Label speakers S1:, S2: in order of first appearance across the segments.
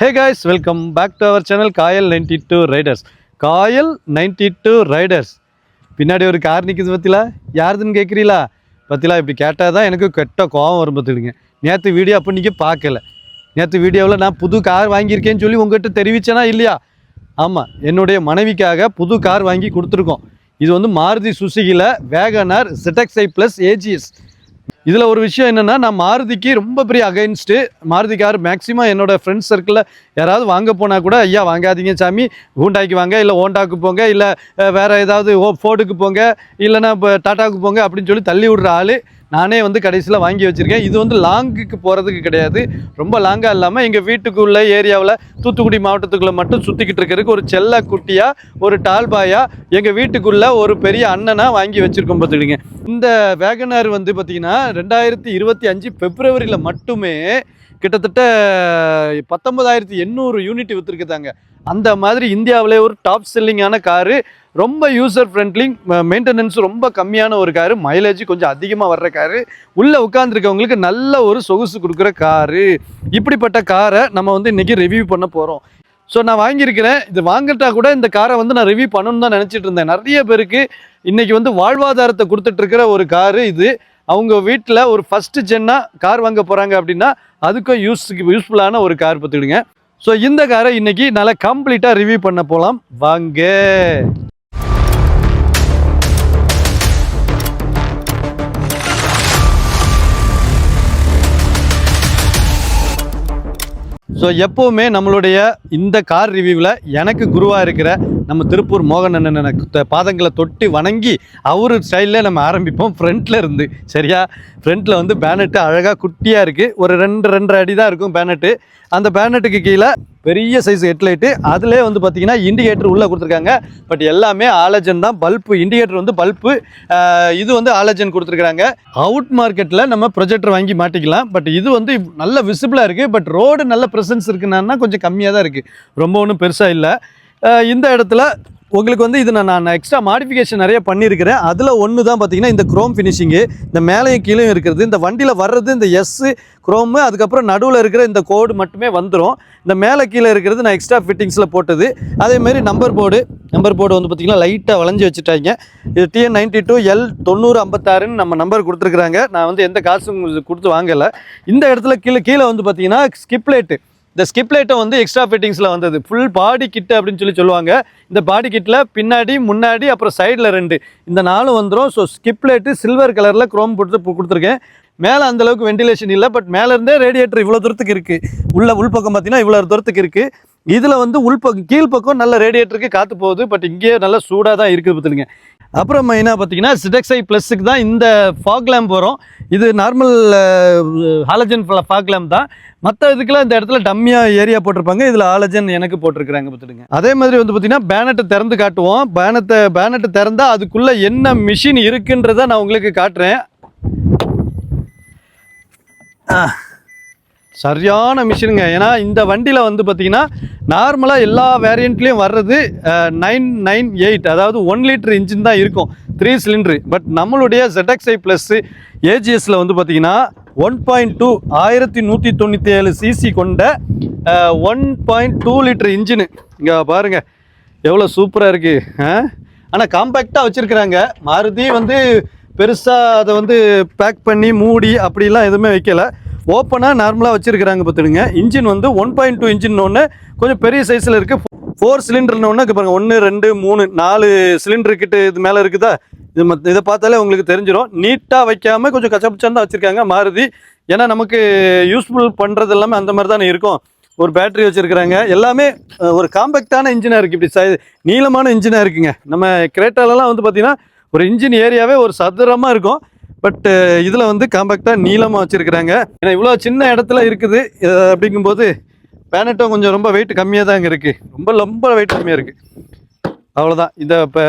S1: Hey guys, welcome back to our channel Kayal 92 Riders. Kayal 92 Riders. பின்னாடி ஒரு car நிற்குது பத்திலா, யாருதுன்னு கேட்குறீங்களா? பத்திலா இப்படி கேட்டால் தான் எனக்கு கெட்ட கோவம் வரும் பார்த்துடுங்க. நேற்று வீடியோ அப்போ நீங்கள் பார்க்கல. நேற்று வீடியோவில் நான் புது கார் வாங்கியிருக்கேன்னு சொல்லி உங்கள்கிட்ட தெரிவிச்சேனா இல்லையா? ஆமாம், என்னுடைய மனைவிக்காக புது கார் வாங்கி கொடுத்துருக்கோம். இது வந்து மாருதி சுசுகியில் வேகனார் ZXi ப்ளஸ் AGS. இதில் ஒரு விஷயம் என்னென்னா, நான் மாருதிக்கு ரொம்ப பெரிய அகைன்ஸ்ட்டு. மாருதி கார் மேக்ஸிமம் என்னோடய ஃப்ரெண்ட்ஸ் சர்க்கிளில் யாராவது வாங்க போனால் கூட, ஐயா வாங்காதீங்க சாமி, ஹூண்டாய்க்கு வாங்க, இல்லை ஹோண்டாவுக்கு போங்க, இல்லை வேறு ஏதாவது ஃபோர்டுக்கு போங்க, இல்லைன்னா இப்போ டாட்டாவுக்கு போங்க அப்படின்னு சொல்லி தள்ளி விடுற ஆள் நானே வந்து கடைசியில் வாங்கி வச்சுருக்கேன். இது வந்து லாங்குக்கு போகிறதுக்கு கிடையாது, ரொம்ப லாங்காக இல்லாமல் எங்கள் வீட்டுக்குள்ளே ஏரியாவில் தூத்துக்குடி மாவட்டத்துக்குள்ளே மட்டும் சுற்றிக்கிட்டு இருக்கிறதுக்கு ஒரு செல்ல குட்டியாக, ஒரு டால்பாயாக எங்கள் வீட்டுக்குள்ளே ஒரு பெரிய அண்ணனாக வாங்கி வச்சுருக்கோம் பார்த்துக்கிடுங்க. இந்த வேகனார் வந்து பார்த்திங்கன்னா 2025 பிப்ரவரியில் மட்டுமே கிட்டத்தட்ட 19,800 யூனிட் விற்றுருக்குதாங்க. அந்த மாதிரி இந்தியாவிலே ஒரு டாப் செல்லிங்கான காரு, ரொம்ப யூசர் ஃப்ரெண்ட்லி, மெயின்டெனன்ஸ் ரொம்ப கம்மியான ஒரு காரு, மைலேஜ் கொஞ்சம் அதிகமாக வர்ற காரு, உள்ளே உட்காந்துருக்கவங்களுக்கு நல்ல ஒரு சொகுசு கொடுக்குற காரு. இப்படிப்பட்ட காரை நம்ம வந்து இன்றைக்கி ரிவ்யூ பண்ண போகிறோம். ஸோ நான் வாங்கியிருக்கிறேன். இது வாங்கிட்டா கூட இந்த காரை வந்து நான் ரிவ்யூ பண்ணணும்னு தான் நினச்சிட்டு இருந்தேன். நிறைய பேருக்கு இன்றைக்கி வந்து வாழ்வாதாரத்தை கொடுத்துட்ருக்கிற ஒரு காரு இது. அவங்க வீட்டில் ஒரு ஃபஸ்ட்டு ஜென்னாக கார் வாங்க போகிறாங்க அப்படின்னா அதுக்கும் யூஸ்ஃபுல்லான ஒரு கார் பார்த்துக்கிடுங்க. ஸோ இந்த காரை இன்றைக்கி நல்லா கம்ப்ளீட்டாக ரிவ்யூ பண்ண போகலாம் வாங்க. ஸோ எப்போவுமே நம்மளுடைய இந்த கார் ரிவ்யூவில் எனக்கு குருவாக இருக்கிற நம்ம திருப்பூர் மோகன் அண்ணன் பாதங்களை தொட்டி வணங்கி அவர் ஸ்டைலில் நம்ம ஆரம்பிப்போம். ஃப்ரண்ட்டில் இருந்து சரியா? ஃப்ரண்ட்டில் வந்து பேனட்டு அழகாக குட்டியாக இருக்குது, ஒரு 2.5 அடி தான் இருக்கும் பேனட்டு. அந்த பேனட்டுக்கு கீழே பெரிய சைஸ் ஹெட்லைட்டு, அதிலே வந்து பார்த்திங்கன்னா இண்டிகேட்டர் உள்ளே கொடுத்துருக்காங்க. பட் எல்லாமே ஆலஜன் தான். பல்ப்பு இண்டிகேட்டர் வந்து பல்ப்பு, இது வந்து ஆலஜன் கொடுத்துருக்குறாங்க. அவுட் மார்க்கெட்டில் நம்ம ப்ரொஜெக்டர் வாங்கி மாட்டிக்கலாம். பட் இது வந்து நல்ல விசிபிளாக இருக்குது. பட் ரோடு நல்ல ப்ரெசன்ஸ் இருக்குன்னா கொஞ்சம் கம்மியாக தான் இருக்குது, ரொம்ப ஒன்றும் பெருசாக இல்லை. இந்த இடத்துல உங்களுக்கு வந்து இது நான் எக்ஸ்ட்ரா மாடிஃபிகேஷன் நிறைய பண்ணியிருக்கிறேன். அதில் ஒன்று தான் பார்த்தீங்கன்னா இந்த குரோம் ஃபினிஷிங்கு, இந்த மேலேயும் கீழே இருக்கிறது. இந்த வண்டியில் வர்றது இந்த எஸ்ஸு குரோமு, அதுக்கப்புறம் நடுவில் இருக்கிற இந்த கோடு மட்டுமே வந்துடும். இந்த மேலே கீழே இருக்கிறது நான் எக்ஸ்ட்ரா ஃபிட்டிங்ஸில் போட்டது. அதேமாரி நம்பர் போர்டு வந்து பார்த்திங்கன்னா லைட்டாக வளைஞ்சி வச்சுட்டாங்க. இது TN92L 9056ன்னு நம்ம நம்பர் கொடுத்துருக்குறாங்க. நான் வந்து எந்த காசும் கொடுத்து வாங்கலை. இந்த இடத்துல கீழே வந்து பார்த்திங்கன்னா ஸ்கிப்லைட்டு, இந்த ஸ்கிப்லைட்டை வந்து எக்ஸ்ட்ரா ஃபிட்டிங்ஸில் வந்தது. ஃபுல் பாடி கிட்டு அப்படின்னு சொல்லுவாங்க. இந்த பாடி கிட்டில் பின்னாடி, முன்னாடி, அப்புறம் சைடில் 2 இந்த 4 வந்துடும். ஸோ ஸ்கிப்லைட்டு சில்வர் கலரில் குரோம் கொடுத்துருக்கேன். மேலே அந்தளவுக்கு வெண்டிலேஷன் இல்லை, பட் மேலேருந்தே ரேடியேட்டர் இவ்வளோ தூரத்துக்கு இருக்குது. உள்பக்கம் பார்த்தீங்கன்னா இவ்வளோ தூரத்துக்கு இருக்குது. இதில் வந்து கீழ்ப்பக்கம் நல்ல ரேடியேட்டருக்கு காற்று போகுது. பட் இங்கேயே நல்லா சூடாக தான் இருக்குது பார்த்துருங்க. அப்புறம் மெயினாக பார்த்தீங்கன்னா ZXi ப்ளஸுக்கு தான் இந்த ஃபாக் லேம்ப் வரும். இது நார்மல் ஹாலஜன் ஃபாக் லேம்ப் தான். மற்ற இதுக்கெல்லாம் இந்த இடத்துல டம்மியாக ஏரியா போட்டிருப்பாங்க, இதில் ஆலஜன் எனக்கு போட்டிருக்கிறாங்க பார்த்துடுங்க. அதே மாதிரி வந்து பார்த்திங்கன்னா பேனட்டை திறந்து காட்டுவோம். பேனட்டை திறந்தால் அதுக்குள்ளே என்ன மிஷின் இருக்குன்றதை நான் உங்களுக்கு காட்டுறேன். சரியான மிஷினுங்க. ஏன்னா இந்த வண்டியில் வந்து பார்த்திங்கன்னா நார்மலாக எல்லா வேரியண்ட்லேயும் வர்றது 998, அதாவது 1 லிட்டர் இன்ஜின் தான் இருக்கும், 3 சிலிண்ட்ரு. பட் நம்மளுடைய ZXi ப்ளஸ்ஸு AGSல வந்து பார்த்திங்கன்னா 1.2 1197 cc கொண்ட 1.2 லிட்டர் இன்ஜினு. இங்கே பாருங்கள் எவ்வளோ சூப்பராக இருக்குது. ஆனால் காம்பேக்டாக வச்சுருக்குறாங்க. மாருதி வந்து பெருசாக அதை வந்து பேக் பண்ணி மூடி அப்படிலாம் எதுவுமே வைக்கலை, ஓப்பனாக நார்மலாக வச்சுருக்கிறாங்க பார்த்துடுங்க. இன்ஜின் வந்து 1.2 இன்ஜின் ஒன்று கொஞ்சம் பெரிய சைஸில் இருக்குது. 4 சிலிண்டர்னு ஒன்று பாருங்கள், 1 2 3 4 சிலிண்டருக்கிட்ட இது மேலே இருக்குதா? இதை பார்த்தாலே உங்களுக்கு தெரிஞ்சிடும். நீட்டாக வைக்காமல் கொஞ்சம் கச்சபச்சான் தான் வச்சுருக்காங்க மாருதி. ஏன்னா நமக்கு யூஸ்ஃபுல் பண்ணுறது எல்லாமே அந்த மாதிரி தானே இருக்கும். ஒரு பேட்டரி வச்சுருக்குறாங்க. எல்லாமே ஒரு காம்பேக்டான இன்ஜினாக இருக்குது. இப்படி நீளமான இன்ஜினாக இருக்குங்க. நம்ம கிரேட்டாலெலாம் வந்து பார்த்திங்கன்னா ஒரு இன்ஜின் ஏரியாவே ஒரு சதுரமாக இருக்கும். பட் இதில் வந்து காம்பேக்டாக நீளமாக வச்சுருக்குறாங்க. ஏன்னா இவ்வளோ சின்ன இடத்துல இருக்குது அப்படிங்கும்போது பேனட்டும் கொஞ்சம் ரொம்ப வெயிட் கம்மியாக தாங்க இருக்குது. ரொம்ப வெயிட் கம்மியாக இருக்குது, அவ்வளோதான். இந்த இப்போ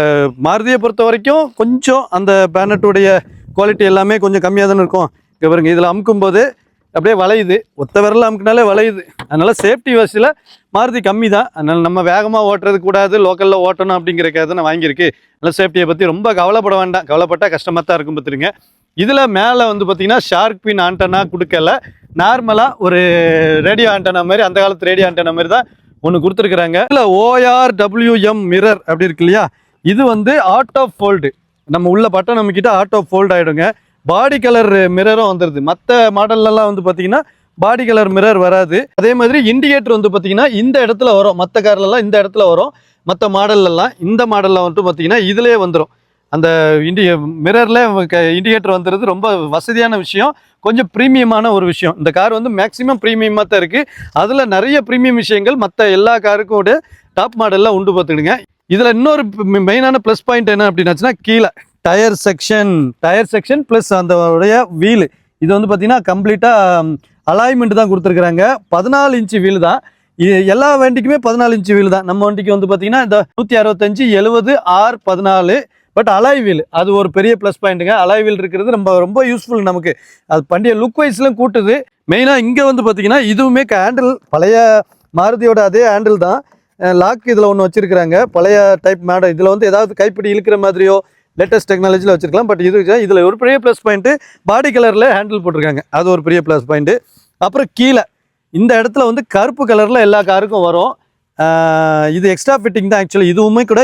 S1: மாருதியை பொறுத்த வரைக்கும் கொஞ்சம் அந்த பேனட்டுடைய குவாலிட்டி எல்லாமே கொஞ்சம் கம்மியாக தானே இருக்கும். இங்கே பாருங்க, இதில் அமுக்கும்போது அப்படியே வளையுது, ஒத்த விரலில் அமுக்குனாலே வளையுது. அதனால் சேஃப்டி வசதியில் மாருதி கம்மி தான். அதனால் நம்ம வேகமாக ஓட்டுறது கூடாது, லோக்கலில் ஓட்டணும் அப்படிங்கிறக்காக தான் நான் வாங்கியிருக்கு. அதனால் சேஃப்டியை பற்றி ரொம்ப கவலைப்பட வேண்டாம். கவலைப்பட்டால் கஷ்டமாக தான் இருக்கும் பார்த்துருங்க. இதில் மேலே வந்து பார்த்தீங்கன்னா ஷார்க் பின் ஆண்டனா கொடுக்கல, நார்மலாக ஒரு ரேடியோ ஆண்டனா மாதிரி, அந்த காலத்து ரேடியோ ஆண்டனா மாதிரி தான் ஒன்று கொடுத்துருக்குறாங்க. இதில் ORWM மிரர் அப்படி இருக்கு இல்லையா, இது வந்து ஆட்டோ ஃபோல்டு. நம்ம உள்ள பட்டன் நம்மக்கிட்ட ஆட்டோ ஃபோல்ட் ஆகிடுங்க. பாடி கலர் மிரரும் வந்துடுது. மற்ற மாடல்லலாம் வந்து பார்த்தீங்கன்னா பாடி கலர் மிரர் வராது. அதே மாதிரி இண்டிகேட்டர் வந்து பார்த்தீங்கன்னா இந்த இடத்துல வரும். மற்ற கார்லலாம் இந்த இடத்துல வரும், மற்ற மாடல்லலாம். இந்த மாடலில் வந்துட்டு பார்த்தீங்கன்னா இதிலே வந்துடும். அந்த மிரரில் இண்டிகேட்டர் வந்துடுது. ரொம்ப வசதியான விஷயம், கொஞ்சம் ப்ரீமியமான ஒரு விஷயம். இந்த கார் வந்து மேக்ஸிமம் ப்ரீமியமாக தான் இருக்குது. அதில் நிறைய ப்ரீமியம் விஷயங்கள் மற்ற எல்லா காருக்கும் டாப் மாடலில் உண்டு பார்த்துடுங்க. இதில் இன்னொரு மெயினான ப்ளஸ் பாயிண்ட் என்ன அப்படின்னாச்சுன்னா, கீழே டயர் செக்ஷன் ப்ளஸ் அந்த உடைய வீலு, இது வந்து பார்த்தீங்கன்னா கம்ப்ளீட்டாக அலாய்மெண்ட் தான் கொடுத்துருக்குறாங்க. 14 இன்ச்சு வீல் தான். எல்லா வண்டிக்குமே 14 இன்ச்சு வீல் தான். நம்ம வண்டிக்கு வந்து பார்த்தீங்கன்னா இந்த 165 70 R14, பட் அலாய் வீல் அது ஒரு பெரிய ப்ளஸ் பாயிண்ட்டுங்க. அலாய் வீல் இருக்கிறது ரொம்ப ரொம்ப யூஸ்ஃபுல் நமக்கு. அது வண்டியை லுக் வைஸ்லாம் கூட்டுது. மெயினாக இங்கே வந்து பார்த்தீங்கன்னா இதுவுமே ஹேண்டில் பழைய மாருதியோட அதே ஹேண்டில் தான். லாக் இதில் ஒன்று வச்சுருக்கிறாங்க, பழைய டைப் மாடல். இதில் வந்து ஏதாவது கைப்பிடி இழுக்கிற மாதிரியோ லேட்டஸ்ட் டெக்னாலஜியில் வச்சுருக்கலாம். பட் இதில் ஒரு பெரிய ப்ளஸ் பாயிண்ட்டு பாடி கலரில் ஹேண்டில் போட்டிருக்காங்க, அது ஒரு பெரிய ப்ளஸ் பாயிண்ட்டு. அப்புறம் கீழே இந்த இடத்துல வந்து கருப்பு கலரில் எல்லா காருக்கும் வரும். இது எக்ஸ்ட்ரா ஃபிட்டிங் தான் ஆக்சுவலி,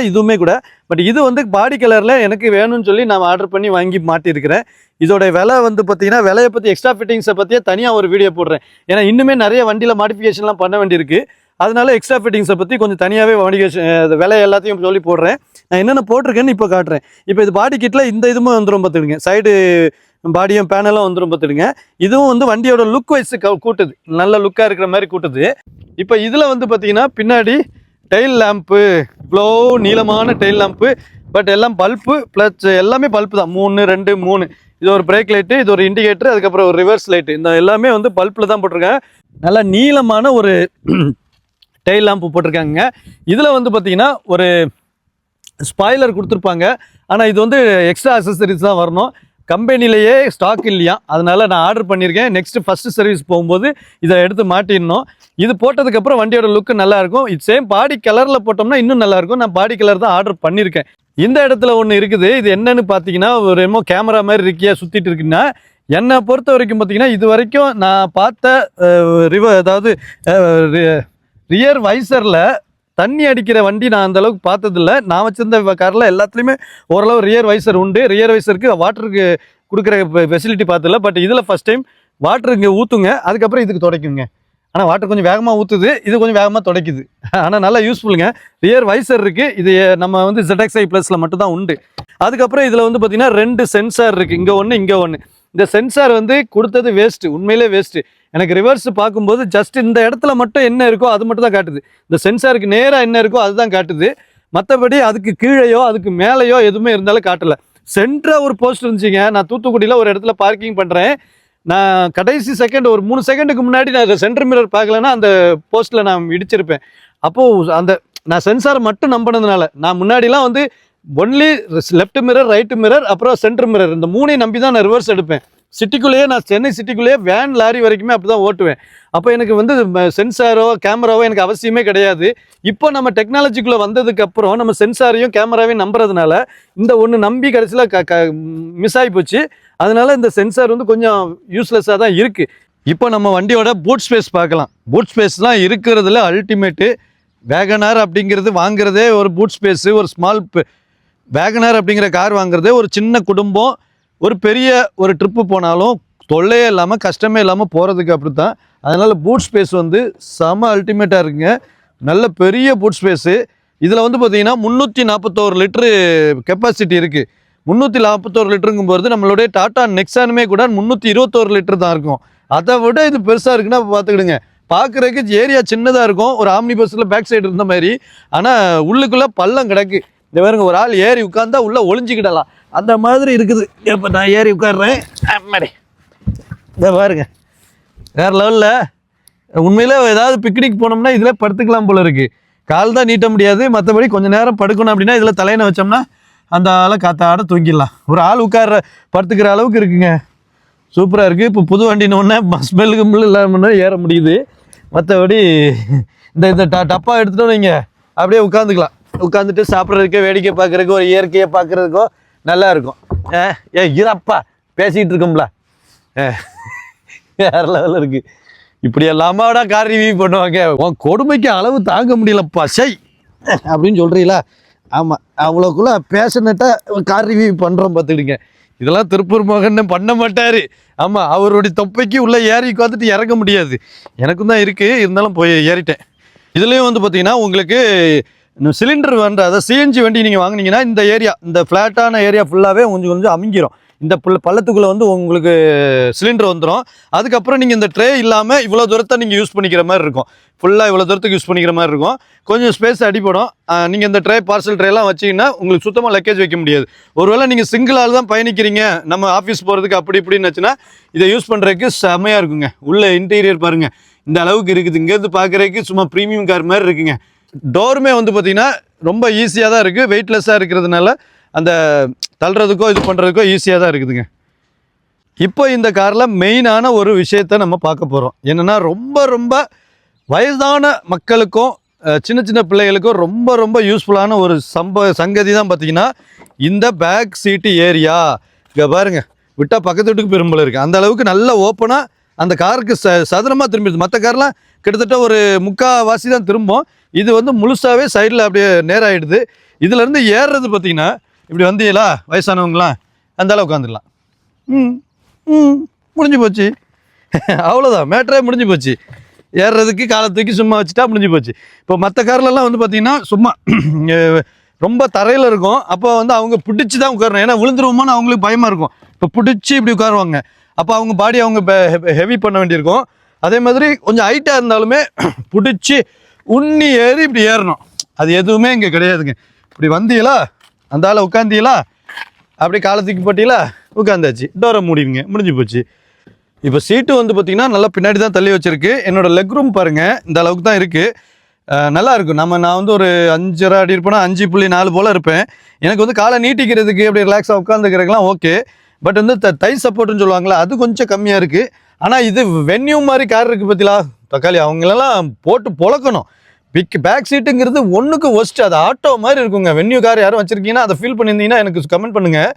S1: இதுவுமே கூட. பட் இது வந்து பாடி கலரில் எனக்கு வேணும்னு சொல்லி நான் ஆர்டர் பண்ணி வாங்கி மாட்டியிருக்கிறேன். இதோட விலை வந்து பார்த்தீங்கன்னா, விலையை பற்றி எக்ஸ்ட்ரா ஃபிட்டிங்ஸை பற்றியே தனியாக ஒரு வீடியோ போடுறேன். ஏன்னா இன்னுமே நிறைய வண்டியில் மாடிஃபிகேஷன்லாம் பண்ண வேண்டியிருக்கு. அதனால எக்ஸ்ட்ரா ஃபிட்டிங்ஸை பற்றி கொஞ்சம் தனியாகவே விலை எல்லாத்தையும் சொல்லி போடுறேன். நான் என்னென்ன போட்டிருக்கேன்னு இப்போ காட்டுறேன். இப்போ இது பாடி கிட்டில் இந்த இதுவும் வந்துடும் பார்த்துடுங்க, சைடு பாடியும் பேனலும் வந்துடும் பார்த்துடுங்க. இதுவும் வந்து வண்டியோட லுக் வைஸ் கூட்டுது, நல்ல லுக்காக இருக்கிற மாதிரி கூட்டுது. இப்போ இதில் வந்து பார்த்தீங்கன்னா பின்னாடி டெயில் லேம்ப்பு, இவ்வளோ நீளமான டெயில் லேம்ப்பு, பட் எல்லாம் பல்ப்பு ப்ளஸ் எல்லாமே பல்ப்பு தான். 3 2 3, இது ஒரு பிரேக் லைட்டு, இது ஒரு இண்டிகேட்டர், அதுக்கப்புறம் ஒரு ரிவர்ஸ் லைட்டு, இந்த எல்லாமே வந்து பல்ப்பில் தான் போட்டிருக்கேன். நல்லா நீளமான ஒரு டெயில் லேம்ப்பு போட்டிருக்காங்க. இதில் வந்து பார்த்தீங்கன்னா ஒரு ஸ்பாய்லர் கொடுத்துருப்பாங்க. ஆனால் இது வந்து எக்ஸ்ட்ரா அக்சசரிஸ் தான் வரணும், கம்பெனிலேயே ஸ்டாக் இல்லையா. அதனால் நான் ஆர்டர் பண்ணியிருக்கேன். நெக்ஸ்ட்டு ஃபஸ்ட்டு சர்வீஸ் போகும்போது இதை எடுத்து மாட்டிடணும். இது போட்டதுக்கப்புறம் வண்டியோட லுக்கு நல்லாயிருக்கும். இது சேம் பாடி கலரில் போட்டோம்னா இன்னும் நல்லாயிருக்கும். நான் பாடி கலர் தான் ஆர்டர் பண்ணியிருக்கேன். இந்த இடத்துல ஒன்று இருக்குது. இது என்னன்னு பார்த்தீங்கன்னா, ஒரு என்னமோ கேமரா மாதிரி இருக்கியா சுற்றிட்டு இருக்குன்னா, என்னை பொறுத்த வரைக்கும் பார்த்தீங்கன்னா இது வரைக்கும் நான் பார்த்த அதாவது ரியர் வைசரில் தண்ணி அடிக்கிற வண்டி நான் அந்தளவுக்கு பார்த்ததில்ல. நான் வச்சுருந்த காரில் எல்லாத்துலேயுமே ஓரளவு ரியர் வைசர் உண்டு. ரியர் வைசருக்கு வாட்டருக்கு கொடுக்குற ஃபெசிலிட்டி பார்த்ததில்ல. பட் இதில் ஃபஸ்ட் டைம் வாட்டர் இங்கே ஊற்றுங்க, அதுக்கப்புறம் இதுக்கு துடைக்குங்க. ஆனால் வாட்டர் கொஞ்சம் வேகமாக ஊற்றுது, இது கொஞ்சம் வேகமாக துடைக்குது. ஆனால் நல்லா யூஸ்ஃபுல்லுங்க. ரியர் வைசர் இருக்குது. இது நம்ம வந்து ZXi ப்ளஸில் மட்டும்தான் உண்டு. அதுக்கப்புறம் இதில் வந்து பார்த்திங்கன்னா 2 சென்சார் இருக்குது, இங்கே ஒன்று இங்கே ஒன்று. இந்த சென்சார் வந்து கொடுத்தது வேஸ்ட்டு, உண்மையிலே வேஸ்ட்டு. எனக்கு ரிவர்ஸ் பார்க்கும்போது ஜஸ்ட் இந்த இடத்துல மட்டும் என்ன இருக்கோ அது மட்டும் தான் காட்டுது. இந்த சென்சாருக்கு நேராக என்ன இருக்கோ அதுதான் காட்டுது. மற்றபடி அதுக்கு கீழேயோ அதுக்கு மேலேயோ எதுவுமே இருந்தாலும் காட்டலை. சென்டராக ஒரு போஸ்ட் இருந்துச்சுங்க. நான் தூத்துக்குடியில் ஒரு இடத்துல பார்க்கிங் பண்ணுறேன். நான் கடைசி செகண்ட் ஒரு 3 செகண்டுக்கு முன்னாடி நான் சென்டர் மிரர் பார்க்கலன்னா அந்த போஸ்ட்டில் நான் இடிச்சிருப்பேன். அப்போது அந்த நான் சென்சாரை மட்டும் நம்பினதுனால, நான் முன்னாடிலாம் வந்து only left mirror, right mirror, அப்புறம் சென்டர் மிரர், இந்த 3ஐயும் நம்பி தான் நான் ரிவர்ஸ் எடுப்பேன். சிட்டிக்குள்ளேயே நான் சென்னை சிட்டிக்குள்ளேயே வேன் லாரி வரைக்குமே அப்படி தான் ஓட்டுவேன். அப்போ எனக்கு வந்து சென்சாரோ கேமராவோ எனக்கு அவசியமே கிடையாது. இப்போ நம்ம டெக்னாலஜிக்குள்ளே வந்ததுக்கப்புறம் நம்ம சென்சாரையும் கேமராவையும் நம்புறதுனால இந்த ஒன்று நம்பி கடைசியில் மிஸ் ஆகி போச்சு. அதனால இந்த சென்சார் வந்து கொஞ்சம் யூஸ்லெஸ்ஸாக தான் இருக்குது. இப்போ நம்ம வண்டியோட பூட் ஸ்பேஸ் பார்க்கலாம். பூட் ஸ்பேஸ் தான் இருக்கிறதுல அல்டிமேட்டு. வேகனார் அப்படிங்கிறது வாங்குறதே ஒரு பூட் ஸ்பேஸு, ஒரு ஸ்மால் வேகனார் அப்படிங்கிற கார் வாங்குறதே ஒரு சின்ன குடும்பம் ஒரு பெரிய ஒரு ட்ரிப்பு போனாலும் தொல்லையே இல்லாமல் கஷ்டமே இல்லாமல் போகிறதுக்கு அப்படி தான். அதனால் பூட் ஸ்பேஸ் வந்து செம அல்டிமேட்டாக இருக்குங்க. நல்ல பெரிய பூட் ஸ்பேஸு. இதில் வந்து பார்த்திங்கன்னா 341 லிட்ரு கெப்பாசிட்டி இருக்குது. 341 லிட்டருங்கும்போது நம்மளுடைய டாடா நெக்ஸானுமே கூட 321 லிட்டர் தான் இருக்கும். அதை விட இது பெருசாக இருக்குன்னா பார்த்துக்கிடுங்க. பார்க்குறதுக்கு ஏரியா சின்னதாக இருக்கும், ஒரு ஆம்னி பஸ்ஸில் பேக் சைடு இருந்த மாதிரி. ஆனால் உள்ளுக்குள்ளே பள்ளம் கிடக்கு. இந்த பாருங்க, ஒரு ஆள் ஏறி உட்காந்தா உள்ளே ஒளிஞ்சிக்கிடலாம், அந்த மாதிரி இருக்குது. இப்போ நான் ஏறி உட்காடுறேன். இதை பாருங்க, வேறு லெவலில். உண்மையிலே ஏதாவது பிக்னிக் போனோம்னா இதில் படுத்துக்கலாம் போல இருக்குது. கால் தான் நீட்ட முடியாது, மற்றபடி கொஞ்சம் நேரம் படுக்கணும் அப்படின்னா இதில் தலையினை வச்சோம்னா அந்த ஆளை காத்தாட தூங்கிடலாம். ஒரு ஆள் படுத்துக்கிற அளவுக்கு இருக்குங்க. சூப்பராக இருக்குது. இப்போ புது வண்டினோடனே ஸ்மெல்லுக்கு முள்ளு இல்லாமல் ஏற முடியுது. மற்றபடி இந்த டப்பா எடுத்துகிட்டோம் நீங்கள் அப்படியே உட்காந்துக்கலாம். உட்காந்துட்டு சாப்பிட்றதுக்கோ வேடிக்கை பார்க்குறதுக்கோ ஒரு இயற்கையை பார்க்குறதுக்கோ நல்லா இருக்கும். இருப்பா பேசிக்கிட்டு இருக்கோம்ல வேற லெவலில் இருக்குது. இப்படி எல்லாமாடா கார் ரிவ்யூ பண்ணுவாங்க. உன் கொடுமைக்கு அளவு தாங்க முடியலப்பா சை அப்படின்னு சொல்கிறீங்களா? ஆமாம், அவ்வளோக்குள்ள பேஷனட்டாக கார் ரிவ்யூ பண்ணுறோம் பார்த்துக்கிடுங்க. இதெல்லாம் திருப்பூர் மோகன் பண்ண மாட்டார். ஆமாம், அவருடைய தொப்பைக்கு உள்ளே ஏறி உட்காந்துட்டு இறங்க முடியாது. எனக்கும் தான் இருக்குது, இருந்தாலும் போய் ஏறிட்டேன். இதுலேயும் வந்து பார்த்தீங்கன்னா உங்களுக்கு சிலிண்டர் வண்டி, அதாவது சிஎன்ஜி வண்டி நீங்கள் வாங்கினீங்கன்னா இந்த ஏரியா, இந்த ஃப்ளாட்டான ஏரியா ஃபுல்லாகவே கொஞ்சம் கொஞ்சம் அமுங்கிரும். இந்த பள்ளத்துக்குள்ளே வந்து உங்களுக்கு சிலிண்டர் வந்துடும். அதுக்கப்புறம் நீங்கள் இந்த ட்ரே இல்லாமல் இவ்வளோ தூரத்தை நீங்கள் யூஸ் பண்ணிக்கிற மாதிரி இருக்கும். ஃபுல்லாக இவ்வளோ தூரத்துக்கு யூஸ் பண்ணிக்கிற மாதிரி இருக்கும். கொஞ்சம் ஸ்பேஸ் அடிப்படும். நீங்கள் இந்த ட்ரே, பார்சல் ட்ரேலாம் வச்சிங்கன்னா உங்களுக்கு சுத்தமாக லக்கேஜ் வைக்க முடியாது. ஒருவேளை நீங்கள் சிங்கிள் ஆள் தான் பயணிக்கிறீங்க, நம்ம ஆஃபீஸ் போகிறதுக்கு அப்படி இப்படின்னு வச்சுன்னா இதை யூஸ் பண்ணுறதுக்கு செம்மையாக இருக்குங்க. உள்ள இன்டீரியர் பாருங்கள், இந்த அளவுக்கு இருக்குது. இங்கேருந்து பார்க்குறதுக்கு சும்மா ப்ரீமியம் கார் மாதிரி இருக்குங்க. டோருமே வந்து பார்த்திங்கன்னா ரொம்ப ஈஸியாக தான் இருக்குது. வெயிட்லெஸ்ஸாக இருக்கிறதுனால அந்த தள்ளுறதுக்கோ இது பண்ணுறதுக்கோ ஈஸியாக தான் இருக்குதுங்க. இப்போ இந்த காரில் மெயினான ஒரு விஷயத்தை நம்ம பார்க்க போகிறோம். என்னென்னா ரொம்ப ரொம்ப வயதான மக்களுக்கும் சின்ன சின்ன பிள்ளைகளுக்கும் ரொம்ப ரொம்ப யூஸ்ஃபுல்லான ஒரு சங்கதி தான் பார்த்திங்கன்னா இந்த பேக் சீட்டு ஏரியா. இங்கே பாருங்கள், விட்டால் பக்கத்து வீட்டுக்கு பெரும்பல இருக்குது. அந்த அளவுக்கு நல்ல ஓப்பனாக அந்த காருக்கு சதுரமாக திரும்பிடுது. மற்ற கார்லாம் கிட்டத்தட்ட ஒரு முக்கால்வாசி தான் திரும்பும். இது வந்து முழுசாகவே சைடில் அப்படியே நேராகிடுது. இதுலேருந்து ஏறுறது பார்த்திங்கன்னா இப்படி வந்தீங்களா வயசானவங்களாம் அந்த அளவு உட்காந்துடலாம். முடிஞ்சு போச்சு, அவ்வளோதான், மேட்டரே முடிஞ்சு போச்சு. ஏறுறதுக்கு காலத்துக்கு சும்மா வச்சுட்டா முடிஞ்சு போச்சு. இப்போ மற்ற கார்லலாம் வந்து பார்த்திங்கன்னா சும்மா ரொம்ப தரையில் இருக்கும். அப்போ வந்து அவங்க பிடிச்சி தான் உட்காரணும், ஏன்னா விழுந்துருவோமான்னு அவங்களுக்கு பயமாக இருக்கும். இப்போ பிடிச்சி இப்படி உட்காருவாங்க. அப்போ அவங்க பாடி அவங்க ஹெவி பண்ண வேண்டியிருக்கும். அதே மாதிரி கொஞ்சம் ஹைட்டாக இருந்தாலுமே பிடிச்சி உண்ணி ஏறி இப்படி ஏறணும். அது எதுவுமே இங்கே கிடையாதுங்க. இப்படி வந்தீங்களா அந்த ஆளை உட்காந்தீங்களா, அப்படி காலத்துக்கு போட்டீங்களா உட்காந்தாச்சு, டோரை மூடிவிங்க, முடிஞ்சு போச்சு. இப்போ சீட்டு வந்து பார்த்திங்கன்னா நல்லா பின்னாடி தான் தள்ளி வச்சுருக்கு. என்னோடய லெக் ரூம் பாருங்கள், இந்த அளவுக்கு தான் இருக்குது. நல்லா இருக்கும். நான் வந்து ஒரு 5.5 அடி இருப்பேன்னா 5.4 போல் இருப்பேன். எனக்கு வந்து காலை நீட்டிக்கிறதுக்கு அப்படி ரிலாக்ஸாக உட்காந்துக்கிறதுக்கெலாம் ஓகே. பட் வந்து தை சப்போர்ட்டுன்னு சொல்லுவாங்களா, அது கொஞ்சம் கம்மியாக இருக்குது. ஆனால் இது வென்யூ மாதிரி கார் இருக்குது பார்த்தீங்களா, தக்காளி அவங்களெல்லாம் போட்டு பொழக்கணும். பேக் சீட்டுங்கிறது ஒன்றுக்கு ஒஸ்ட்டு. அது ஆட்டோ மாதிரி இருக்குங்க. வென்யூ கார் யாரும் வச்சுருக்கீங்கன்னா அதை ஃபீல் பண்ணியிருந்தீங்கன்னா எனக்கு கமெண்ட் பண்ணுங்கள்.